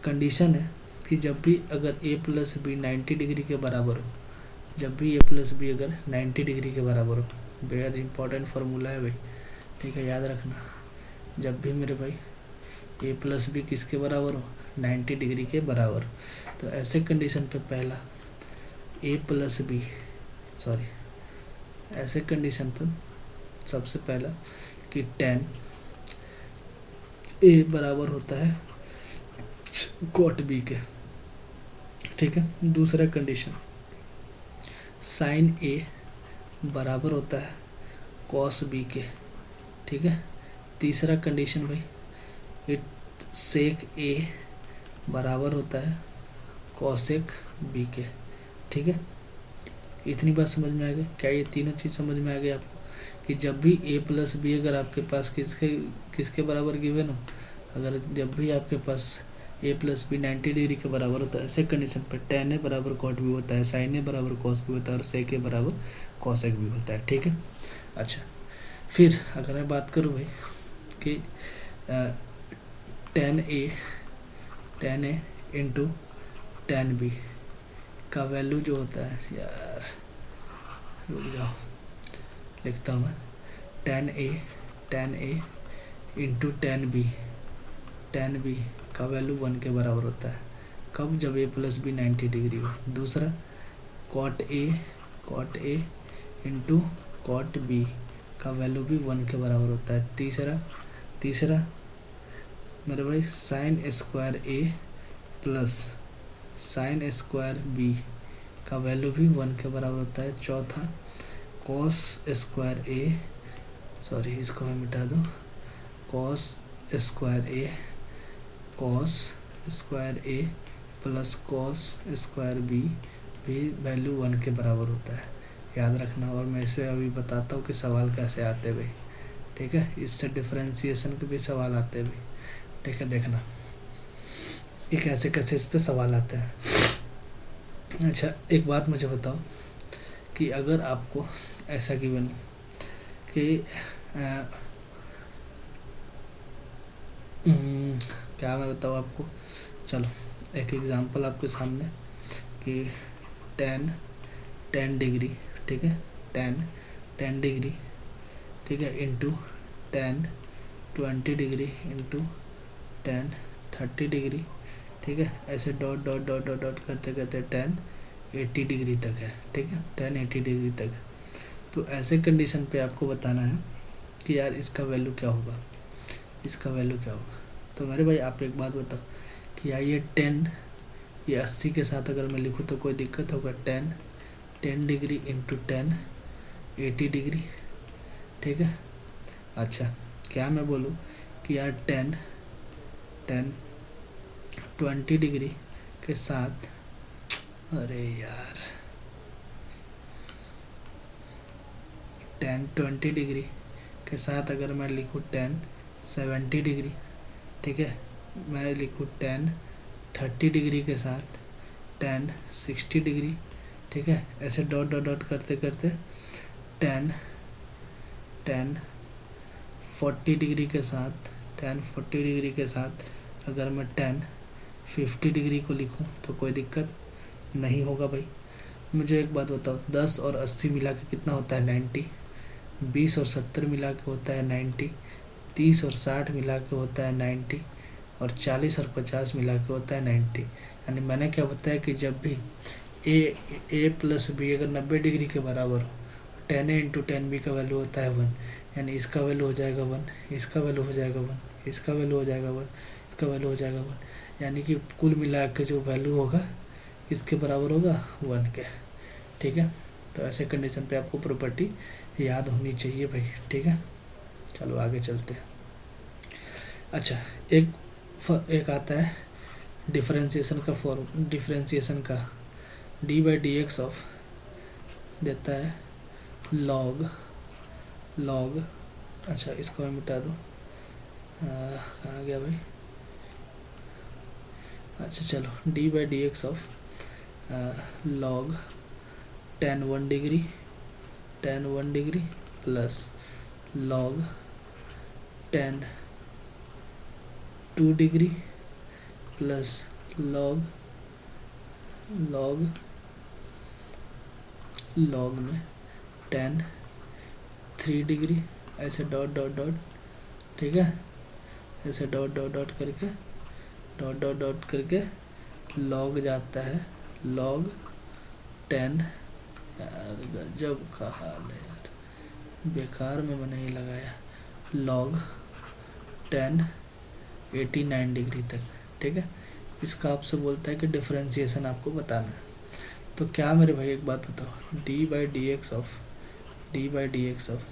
कंडीशन है कि जब भी अगर a प्लस बी 90 डिग्री के बराबर हो, जब भी a प्लस बी अगर 90 डिग्री के बराबर हो, बेहद इंपॉर्टेंट फार्मूला है भाई। ठीक है, याद रखना। जब भी मेरे भाई a प्लस बी किसके बराबर हो, 90 डिग्री के बराबर, तो ऐसे कंडीशन पे पहला a प्लस बी ऐसे कंडीशन पर सबसे पहला कि tan a बराबर होता है cot b के। ठीक है, दूसरा कंडीशन sin a बराबर होता है cos b के। ठीक है, तीसरा कंडीशन भाई sec a बराबर होता है cosec b के। ठीक है, इतनी बात समझ में आ गई? क्या ये तीनों चीज़ समझ में आ गई आपको कि जब भी a प्लस बी अगर आपके पास किसके बराबर गिवन हो, अगर जब भी आपके पास a प्लस बी 90 डिग्री के बराबर होता है, ऐसे कंडीशन पर tan a बराबर cot b होता है, sin a बराबर cos b होता है और sec a बराबर cosec b होता है। ठीक है, अच्छा फिर अगर मैं बात करूँ भाई कि tan a into tan b का वैल्यू जो होता है, यार रुक जाओ लिखता हूँ मैं, tan a into tan b का वैल्यू 1 के बराबर होता है। कब? जब a प्लस बी 90 डिग्री हो। दूसरा cot a into cot b का वैल्यू भी 1 के बराबर होता है। तीसरा मेरे भाई sin square a plus sin square b का वैल्यू भी 1 के बराबर होता है। चौथा cos स्क्वायर a, इसको मैं मिटा दूँ, cos square a plus cos square b भी वैल्यू 1 के बराबर होता है। याद रखना। और मैं इसे अभी बताता हूँ कि सवाल कैसे आते भाई। ठीक है, इससे डिफरेंशिएशन के भी सवाल आते भाई। ठीक है, देखना कि कैसे कैसे इस पे सवाल आते हैं। अच्छा एक बात मुझे बताओ कि अगर आपको ऐसा गिवन कि क्या मैं बताऊँ आपको, चलो एक एग्जांपल आपके सामने कि tan डिग्री, ठीक है, tan डिग्री, ठीक है, into tan 20 degree into tan 30 degree, ठीक है, ऐसे dot dot dot dot dot करते करते tan 80 डिग्री तक है। ठीक है, tan 80 डिग्री तक। तो ऐसे कंडीशन पे आपको बताना है कि यार इसका वैल्यू क्या होगा, इसका वैल्यू क्या होगा। तो मेरे भाई आप एक बात बताओ कि यार ये 10 ये 80 के साथ अगर मैं लिखूँ तो कोई दिक्कत होगा? 10 डिग्री इंटू 10 80 डिग्री, ठीक है। अच्छा, क्या मैं बोलूँ कि यार 20 डिग्री के साथ, अरे यार 20 डिग्री के साथ अगर मैं लिखूँ 70 डिग्री, ठीक है। मैं लिखूँ 30 डिग्री के साथ 60 डिग्री, ठीक है। ऐसे डॉट डॉट डॉट करते करते 10 40 डिग्री के साथ 40 डिग्री के साथ अगर मैं 50 डिग्री को लिखूं तो कोई दिक्कत नहीं होगा भाई। मुझे एक बात बताओ, 10 और 80 मिला के कितना होता है? 90। 20 और 70 मिला के होता है 90। 30 और 60 मिला के होता है 90। और 40 और 50 मिला के होता है 90। यानी मैंने क्या बताया कि जब भी ए प्लस बी अगर 90 डिग्री के बराबर हो, 10a इंटू 10b का वैल्यू होता है 1, यानी इसका वैल्यू हो जाएगा 1, इसका वैल्यू हो जाएगा 1, इसका वैल्यू हो जाएगा 1, इसका वैल्यू हो जाएगा 1, यानी कि कुल मिला के जो वैल्यू होगा इसके बराबर होगा 1 के, ठीक है। तो ऐसे कंडीशन पे आपको प्रॉपर्टी याद होनी चाहिए भाई, ठीक है। चलो आगे चलते हैं। अच्छा, एक आता है डिफरेंशिएशन का फॉर्म, डिफरेंशिएशन का D by D x of देता है लॉग, अच्छा इसको मैं मिटा दूँ, कहाँ गया भाई? अच्छा चलो, D by D x of log tan 1 degree plus log tan 2 degree plus log में tan 3 डिग्री, ऐसे डॉट डॉट डॉट, ठीक है। ऐसे डॉट डॉट डॉट करके लॉग जाता है लॉग 10, यार गजब का हाल है यार, बेकार में मैंने ये लगाया, लॉग 10 89 डिग्री तक, ठीक है। इसका आपसे बोलता है कि डिफरेंशिएशन आपको बताना है। तो क्या मेरे भाई एक बात बताओ, D by D x of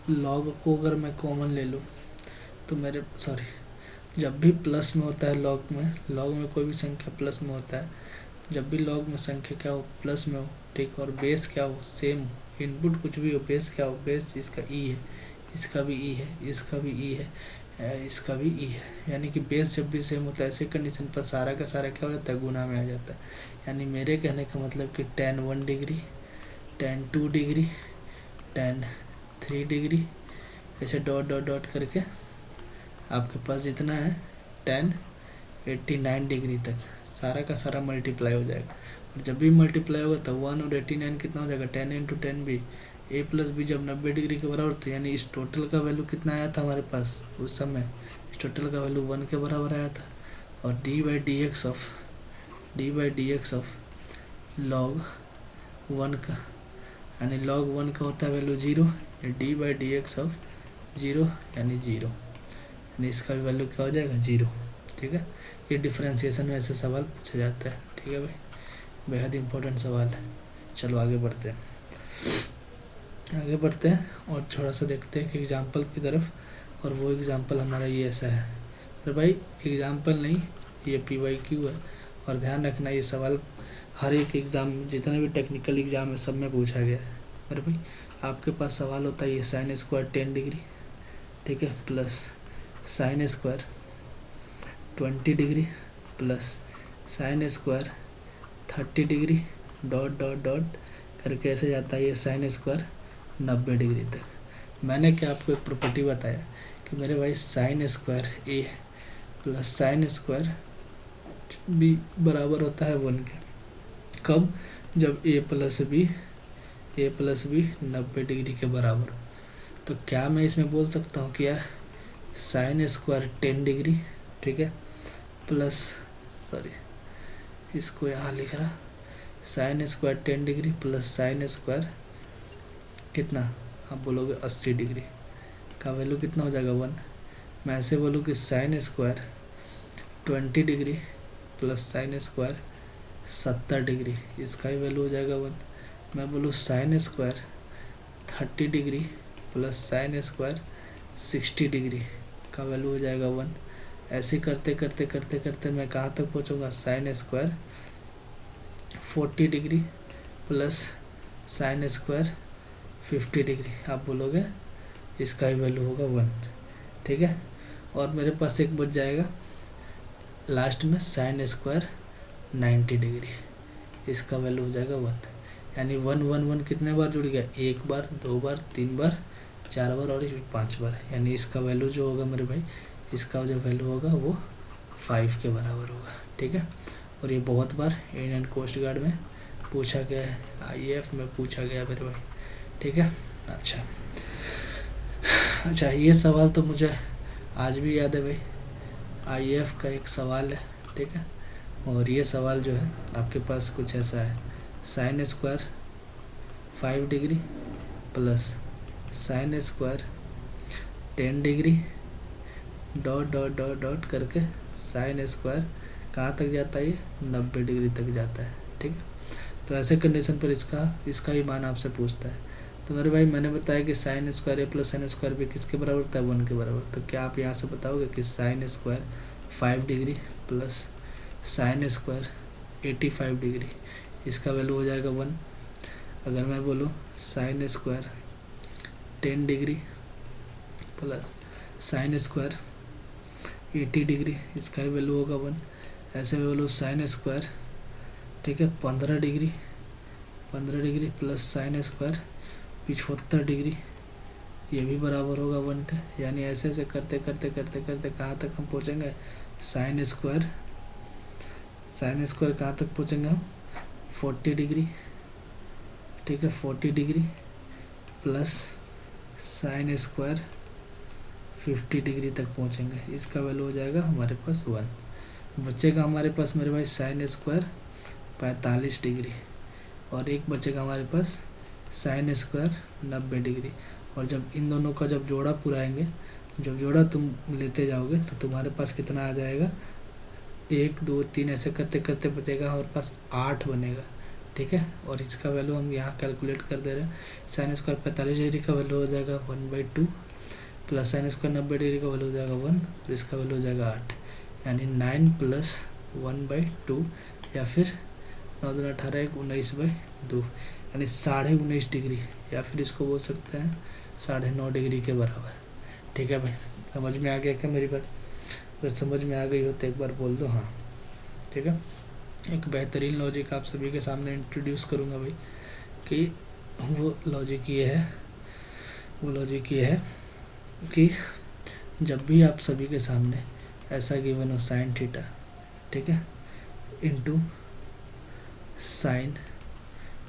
log को अगर मैं कॉमन ले लूँ तो मेरे जब भी प्लस में होता है लॉग में कोई भी संख्या प्लस में होता है, जब भी लॉग में संख्या क्या हो, प्लस में हो, ठीक, और बेस क्या हो, सेम, इनपुट कुछ भी हो, बेस क्या हो, बेस इसका ई है, इसका भी ई है, इसका भी ई है, इसका भी ई है, यानी कि बेस जब भी सेम होता है ऐसे कंडीशन पर सारा का सारा क्या हो जाता है? गुना में आ जाता है। यानी मेरे कहने का मतलब कि tan 1 degree, tan 2 degree, tan 3 degree, ऐसे डॉट डॉट डॉट करके आपके पास जितना है tan 89 डिग्री तक सारा का सारा मल्टीप्लाई हो जाएगा। और जब भी मल्टीप्लाई होगा तब 1 और 89 कितना हो जाएगा? 10 into 10b, a plus B जब 90 डिग्री के बराबर था, यानी इस टोटल का वैल्यू कितना आया था हमारे पास उस समय? इस टोटल का वैल्यू 1 के बराबर आया था। और D by D x of log 1 का, यानी लॉग 1 का होता है value 0, D by D x of 0 यानी 0, यानी इसका भी वैल्यू क्या हो जाएगा? 0, ठीक है। ये डिफरेंशिएशन में ऐसे सवाल पूछा जाता है, ठीक है भाई, बेहद इंपॉर्टेंट सवाल है। चलो आगे बढ़ते हैं और थोड़ा सा देखते हैं कि एग्जाम्पल की तरफ, और वो एग्जाम्पल हमारा ये ऐसा है। अरे भाई एग्जाम्पल नहीं, ये PYQ है, और ध्यान रखना ये सवाल हर एक एग्ज़ाम, जितना भी टेक्निकल एग्ज़ाम है सब में पूछा गया है। अरे भाई आपके पास सवाल होता है ये sin स्क्वायर 10 डिग्री, ठीक है, plus sin square 20 degree plus sin square 30 degree, dot dot dot करके ऐसे जाता है ये sin स्क्वायर 90 डिग्री तक। मैंने क्या आपको एक प्रॉपर्टी बताया कि मेरे भाई sin square a plus sin square b बराबर होता है 1 के। कब? जब a प्लस बी 90 डिग्री के बराबर। तो क्या मैं इसमें बोल सकता हूँ कि यार sin स्क्वायर 10 डिग्री, ठीक है, प्लस इसको यहाँ लिख रहा, sin square 10 degree plus sin square कितना, आप बोलोगे 80 डिग्री का वैल्यू कितना हो जाएगा? 1। मैं ऐसे बोलूँ कि sin square 20 degree plus sine square 70 degree, इसका ही वैल्यू हो जाएगा 1। मैं बोलूँ sine square 30 degree plus sine square 60 degree का वैल्यू हो जाएगा 1। ऐसे करते करते करते करते मैं कहाँ तक पहुँचूँगा, sine square 40 degree plus sine square 50 degree, आप बोलोगे इसका ही वैल्यू होगा 1, ठीक है। और मेरे पास एक बच जाएगा लास्ट में साइन स्क्वायर 90 डिग्री, इसका वैल्यू हो जाएगा 1। यानी 1 1 1 कितने बार जुड़ गया, 1 बार, 2 बार, 3 बार, 4 बार और 5 बार। यानी इसका वैल्यू जो होगा मेरे भाई, इसका जो वैल्यू होगा वो 5 के बराबर होगा, ठीक है। और ये बहुत बार इंडियन कोस्ट गार्ड में पूछा गया है, IAF में पूछा गया मेरे भाई, ठीक है। अच्छा ये सवाल तो मुझे आज भी याद है भाई, IAF का एक सवाल है, ठीक है। और ये सवाल जो है आपके पास कुछ ऐसा है, sine square 5 degree plus sine square 10 degree dot dot dot dot करके साइन स्क्वायर कहाँ तक जाता है, ये 90 डिग्री तक जाता है, ठीक है। तो ऐसे कंडीशन पर इसका ही मान आपसे पूछता है। तो मेरे भाई मैंने बताया कि साइन स्क्वायर ए प्लस साइन स्क्वायर भी किसके बराबर होता है, 1 के बराबर। तो क्या आप यहाँ से बताओगे कि sine square 5 degree plus sine square 85 degree, इसका वैल्यू हो जाएगा 1। अगर मैं बोलूँ sine square 10 degree plus sine square 80 degree, इसका ही वैल्यू होगा 1। ऐसे मैं बोलूँ साइन स्क्वायर, ठीक है, 15 degree plus sine square 75 degree, ये भी बराबर होगा 1 का। यानी ऐसे ऐसे करते करते करते करते कहाँ तक हम पहुँचेंगे, साइन स्क्वायर कहाँ तक पहुँचेंगे हम, 40 डिग्री, ठीक है, 40 degree plus sine square 50 degree तक पहुँचेंगे, इसका वैल्यू हो जाएगा हमारे पास 1। बचेगा हमारे पास मेरे भाई साइन स्क्वायर 45 डिग्री, और एक बचेगा हमारे पास साइन स्क्वायर 90 डिग्री। और जब इन दोनों का जब जोड़ा पुराएंगे, जब जोड़ा तुम लेते जाओगे तो तुम्हारे पास कितना आ जाएगा, 1 2 3 ऐसे करते करते बचेगा हमारे पास 8 बनेगा, ठीक है। और इसका वैल्यू हम यहाँ कैलकुलेट कर दे रहे हैं। साइन स्क्वायर 45 डिग्री का वैल्यू हो जाएगा 1/2 प्लस साइन स्क्वायर 90 डिग्री का वैल्यू हो जाएगा 1, और इसका वैल्यू हो जाएगा 8। यानी 9 + 1/2 या फिर 9 दूनी 18 1 19/2, यानी 19.5 डिग्री, या फिर इसको बोल सकते हैं 9.5 डिग्री के बराबर, ठीक है भाई। समझ में आ गया क्या मेरी बात? अगर समझ में आ गई हो तो एक बार बोल दो हाँ, ठीक है। एक बेहतरीन लॉजिक आप सभी के सामने इंट्रोड्यूस करूँगा भाई, कि वो लॉजिक ये है कि जब भी आप सभी के सामने ऐसा गिवन हो साइन थीटा, ठीक है, इंटू साइन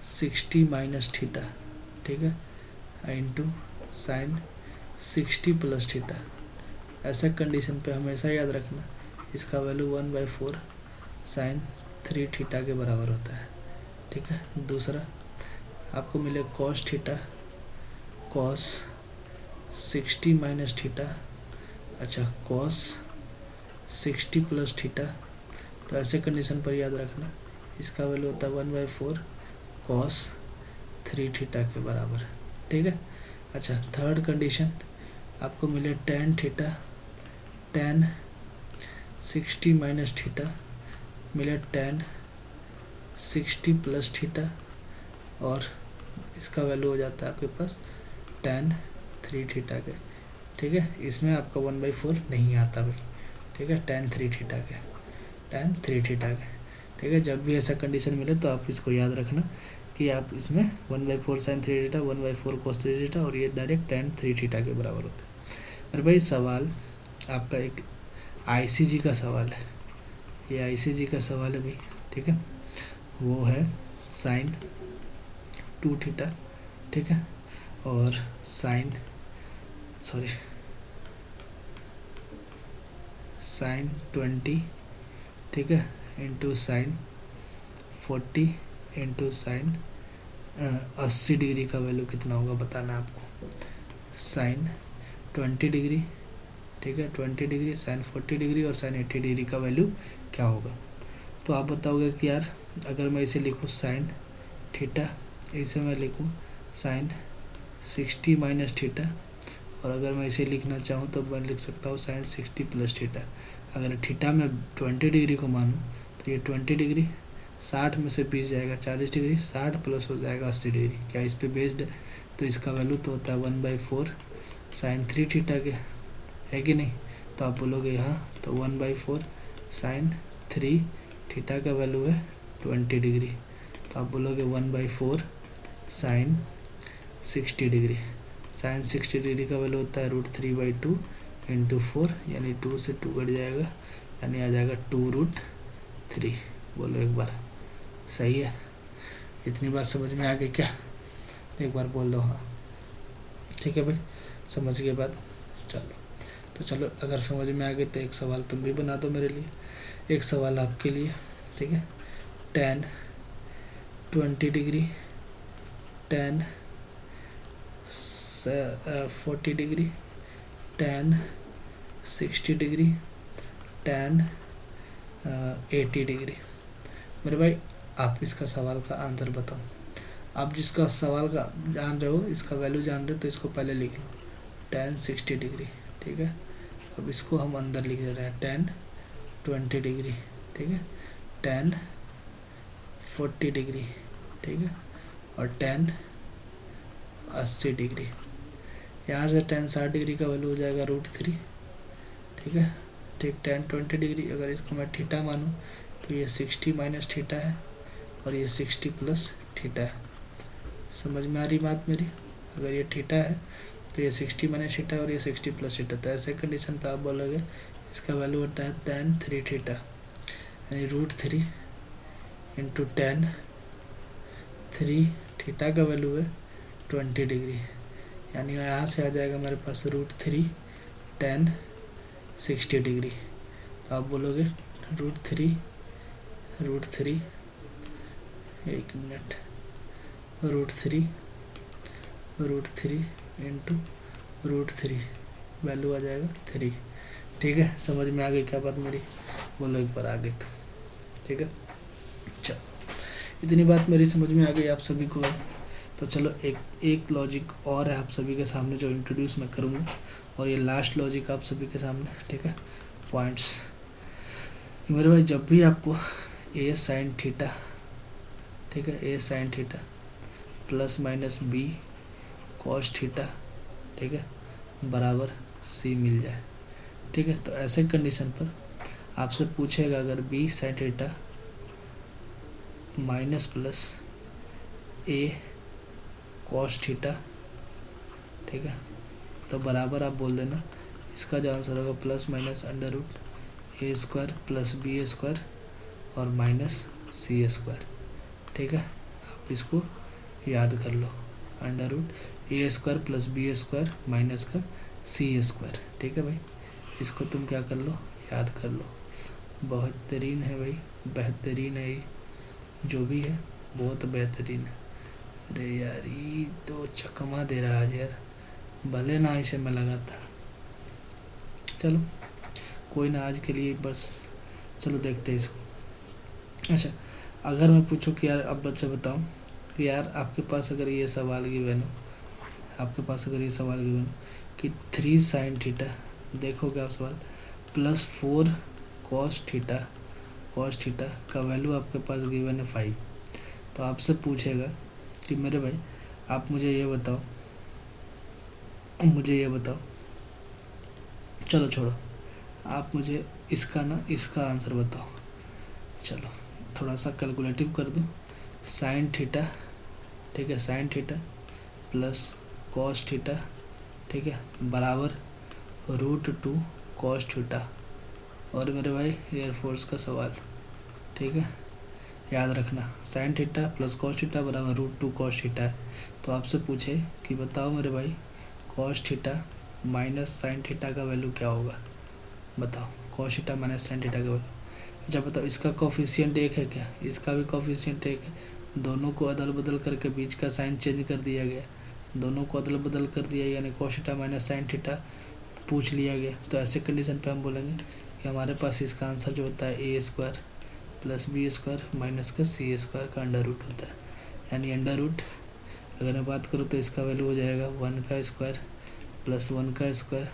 60 माइनस थीटा, ठीक है, इंटू साइन 60 प्लस थीटा, ऐसा कंडीशन पे हमेशा याद रखना इसका वैल्यू 1/4 साइन 3 थीटा के बराबर होता है, ठीक है। दूसरा आपको मिले cos theta, cos 60 minus theta, अच्छा कॉस 60 प्लस थीटा, तो ऐसे कंडीशन पर याद रखना इसका वैल्यू होता है 1/4 कॉस 3 थीटा के बराबर, ठीक है। अच्छा थर्ड कंडीशन आपको मिले tan theta, ten 60 minus theta मिले टेन 60 प्लस थीटा, और इसका वैल्यू हो जाता है आपके पास टेन 3 थीटा के, ठीक है। इसमें आपका 1/4 नहीं आता भाई, ठीक है, टेन 3 थीटा के, ठीक है। जब भी ऐसा कंडीशन मिले तो आप इसको याद रखना कि आप इसमें 1/4 साइन 3 थीटा 1/4 कॉस 3 थीटा, और ये डायरेक्ट टेन 3 थीटा के बराबर होता है। और भाई सवाल आपका एक ICG का सवाल है, ये ICG का सवाल है भाई, ठीक है। वो है साइन 2 थीटा, ठीक है, और साइन 20, ठीक है, into sine 40 into sine 80 degree का वैल्यू कितना होगा बताना आपको। साइन 20 डिग्री, ठीक है, 20 डिग्री, साइन 40 डिग्री और साइन 80 डिग्री का वैल्यू क्या होगा। तो आप बताओगे कि यार अगर मैं इसे लिखूँ साइन थीटा, इसे मैं लिखूँ साइन 60 माइनस थीटा, और अगर मैं इसे लिखना चाहूँ तो मैं लिख सकता हूँ साइन 60 प्लस थीटा। अगर थीटा में 20 डिग्री को मानूँ तो ये 20 डिग्री 60 में से 20 जाएगा 40 डिग्री, 60 प्लस हो जाएगा 80 डिग्री। क्या इस पे बेस्ड है? तो इसका वैल्यू तो होता है 1/4 साइन 3 थीटा के, है कि नहीं? तो आप बोलोगे यहाँ तो 1/4 साइन 3 थीटा का वैल्यू है 20 डिग्री। तो आप बोलोगे 1/4 साइन 60 डिग्री। साइन 60 डिग्री का वैल्यू होता है √3/2 इंटू 4, यानी 2 से 2 कट जाएगा, यानी आ जाएगा 2√3। बोलो एक बार, सही है? इतनी बात समझ में आ गई क्या? एक बार बोल दो हाँ। ठीक है भाई, समझ गए बात? चलो तो चलो, अगर समझ में आ गई तो एक सवाल तुम भी बना दो मेरे लिए, एक सवाल आपके लिए। ठीक है, tan 20 degree, tan 40 degree, tan 60 degree, tan 80 degree. मेरे भाई आप इसका सवाल का आंसर बताओ। आप जिसका सवाल का जान रहे हो, इसका वैल्यू जान रहे हो, तो इसको पहले लिख लो tan 60 डिग्री। ठीक है, अब इसको हम अंदर लिख दे रहे हैं tan 20 डिग्री। ठीक है, tan 40 डिग्री। ठीक है, और tan 80 डिग्री। यहाँ से tan 60 डिग्री का वैल्यू हो जाएगा √3। ठीक है, ठीक, tan 20 डिग्री अगर इसको मैं थीटा मानूँ तो ये 60 माइनस थीटा है, और ये 60 प्लस थीटा है। समझ में आ रही बात मेरी? अगर ये थीटा है तो ये 60 माइनस थीटा और ये 60 प्लस थीटा। तो ऐसे कंडीशन पे आप बोलोगे इसका वैल्यू होता है tan 3 थीटा, यानी √3 इंटू tan 3 थीटा का वैल्यू है 20 डिग्री, यानी यहाँ से आ जाएगा मेरे पास √3 tan 60 डिग्री। तो आप बोलोगे √3 एक मिनट, √3 इंटू √3 वैल्यू आ जाएगा 3। ठीक है, समझ में आ गई क्या बात मेरी? बोलो एक बार आ गई तो। ठीक है, चलो इतनी बात मेरी समझ में आ गई आप सभी को। तो चलो एक लॉजिक और है आप सभी के सामने जो इंट्रोड्यूस मैं करूँगा, और ये लास्ट लॉजिक आप सभी के सामने। ठीक है, पॉइंट्स। मेरे भाई जब भी आपको a sin थीटा, ठीक है, a sin theta plus minus b cos theta, ठीक है, बराबर c मिल जाए। ठीक है, तो ऐसे कंडीशन पर आपसे पूछेगा अगर b sin theta minus plus a cos theta, ठीक है, तो बराबर आप बोल देना इसका जो आंसर होगा plus minus √a² plus b² और माइनस c²। ठीक है, आप इसको याद कर लो, √a² प्लस b² माइनस का c²। ठीक है भाई, इसको तुम क्या कर लो, याद कर लो। बेहतरीन है भाई, बेहतरीन है ये, जो भी है बहुत बेहतरीन है। अरे यार ये तो चकमा दे रहा है यार, भले ना इसे मैं लगाता। चलो कोई ना, आज के लिए बस चलो देखते हैं इसको। अच्छा, अगर मैं पूछूं कि यार अब बच्चे बताओ कि यार आपके पास अगर ये सवाल गिवन हो, आपके पास अगर ये सवाल गिवन हो कि 3 sin थीटा, देखोगे आप सवाल, प्लस 4 cos थीटा का वैल्यू आपके पास गिवन है 5। तो आपसे पूछेगा कि मेरे भाई आप मुझे ये बताओ, चलो छोड़ो, आप मुझे इसका आंसर बताओ। चलो थोड़ा सा कैलकुलेटिव कर दूँ। साइन थीटा, ठीक है, sine theta plus cos theta, ठीक है, बराबर √2 cos थीटा। और मेरे भाई एयरफोर्स का सवाल, ठीक है, याद रखना sine theta plus cos theta बराबर √2 cos थीटा है। तो आपसे पूछे कि बताओ मेरे भाई cos theta minus sine theta का वैल्यू क्या होगा, बताओ cos theta minus sine theta का वैल्यू। अच्छा बताओ, इसका कोफिशिएंट 1 है क्या? इसका भी कोफिशिएंट 1 है। दोनों को अदल बदल करके बीच का साइन चेंज कर दिया गया, दोनों को अदल बदल कर दिया, यानी cos theta minus sine theta पूछ लिया गया। तो ऐसे कंडीशन पे हम बोलेंगे कि हमारे पास इसका आंसर जो होता है a² plus B square minus का सी स्क्वायर का अंडर रूट होता है। यानी अंडर रूट अगर मैं बात करूँ तो इसका वैल्यू हो जाएगा 1 का स्क्वायर प्लस 1 का स्क्वायर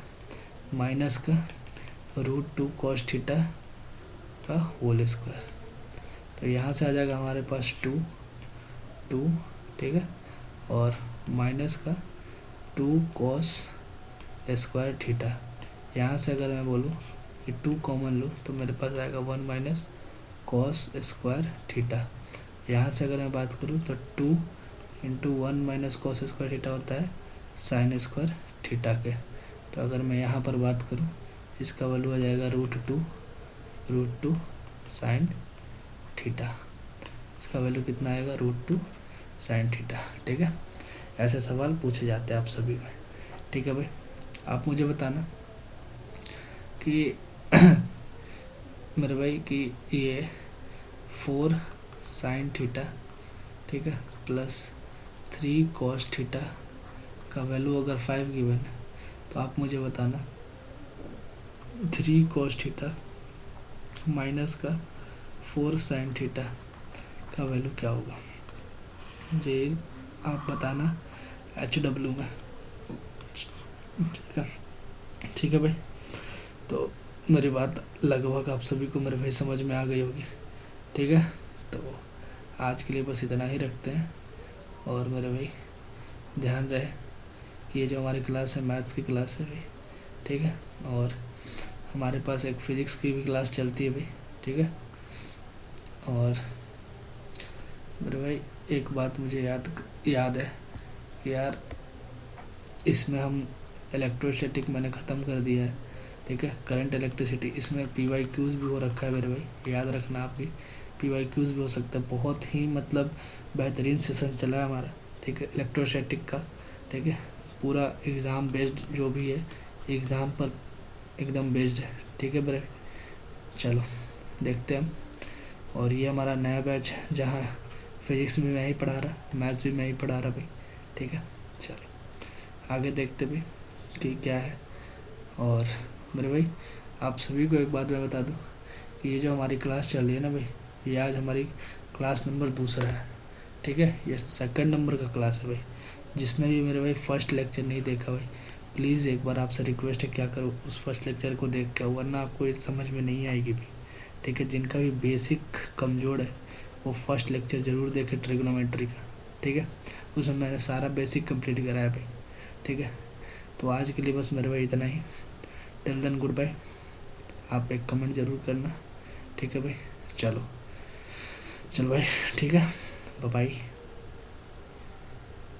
माइनस का √2 cos थीटा का होल स्क्वायर। तो यहाँ से आ जाएगा हमारे पास 2 ठीक है, और माइनस का 2 cos स्क्वायर थीटा। यहाँ से अगर मैं बोलूँ कि 2 कॉमन लूँ तो मेरे पास आएगा 1 माइनस cos स्क्वायर थीटा। यहाँ से अगर मैं बात करूँ तो 2 into 1 minus cos square theta होता है साइन स्क्वायर थीटा के। तो अगर मैं यहाँ पर बात करूँ इसका वैल्यू आ जाएगा √2 साइन थीटा। इसका वैल्यू कितना आएगा √2 साइन थीटा। ठीक है, ऐसे सवाल पूछे जाते हैं आप सभी में। ठीक है भाई, आप मुझे बताना कि मेरे भाई कि ये 4 साइन थीटा, ठीक है, प्लस 3 cos थीटा का वैल्यू अगर 5 गिवन है तो आप मुझे बताना 3 cos थीटा माइनस का 4 साइन थीटा का वैल्यू क्या होगा, मुझे आप बताना HW में। ठीक है भाई, तो मेरी बात लगभग आप सभी को मेरे भाई समझ में आ गई होगी। ठीक है, तो आज के लिए बस इतना ही रखते हैं। और मेरे भाई ध्यान रहे कि ये जो हमारी क्लास है मैथ्स की क्लास है भाई, ठीक है, और हमारे पास एक फिज़िक्स की भी क्लास चलती है भाई। ठीक है, और मेरे भाई एक बात मुझे याद है कि यार इसमें हम इलेक्ट्रोस्टैटिक मैंने ख़त्म कर दिया है। ठीक है, करंट इलेक्ट्रिसिटी, इसमें PYQs भी हो रखा है मेरे भाई, याद रखना आप भी। PYQs भी हो सकता है। बहुत ही मतलब बेहतरीन सेशन चला है हमारा। ठीक है, इलेक्ट्रोस्टैटिक का। ठीक है, पूरा एग्ज़ाम बेस्ड जो भी है, एग्ज़ाम पर एकदम बेस्ड है। ठीक है मेरे, चलो देखते हैं हम। और ये हमारा नया बैच है जहाँ फिज़िक्स भी मैं ही पढ़ा रहा, मैथ्स भी मैं ही पढ़ा रहा भाई। ठीक है, चलो आगे देखते भाई कि क्या है। और मेरे भाई आप सभी को एक बात मैं बता दूं कि ये जो हमारी क्लास चल रही है ना भाई, ये आज हमारी क्लास नंबर 2 है। ठीक है, ये 2nd नंबर का क्लास है भाई। जिसने भी मेरे भाई फर्स्ट लेक्चर नहीं देखा भाई, प्लीज़ एक बार आपसे रिक्वेस्ट है क्या करो उस फर्स्ट लेक्चर को देख के, वरना आपको ये समझ में नहीं आएगी भाई। ठीक है, जिनका भी बेसिक कमज़ोर है वो फर्स्ट लेक्चर ज़रूर देखे ट्रिग्नोमेट्री का। ठीक है, उसमें मैंने सारा बेसिक कंप्लीट कराया भाई। ठीक है, तो आज के लिए बस मेरे भाई इतना ही। Till then goodbye. आप एक कमेंट ज़रूर करना। ठीक है भाई, चलो भाई, ठीक है, बाय बाय।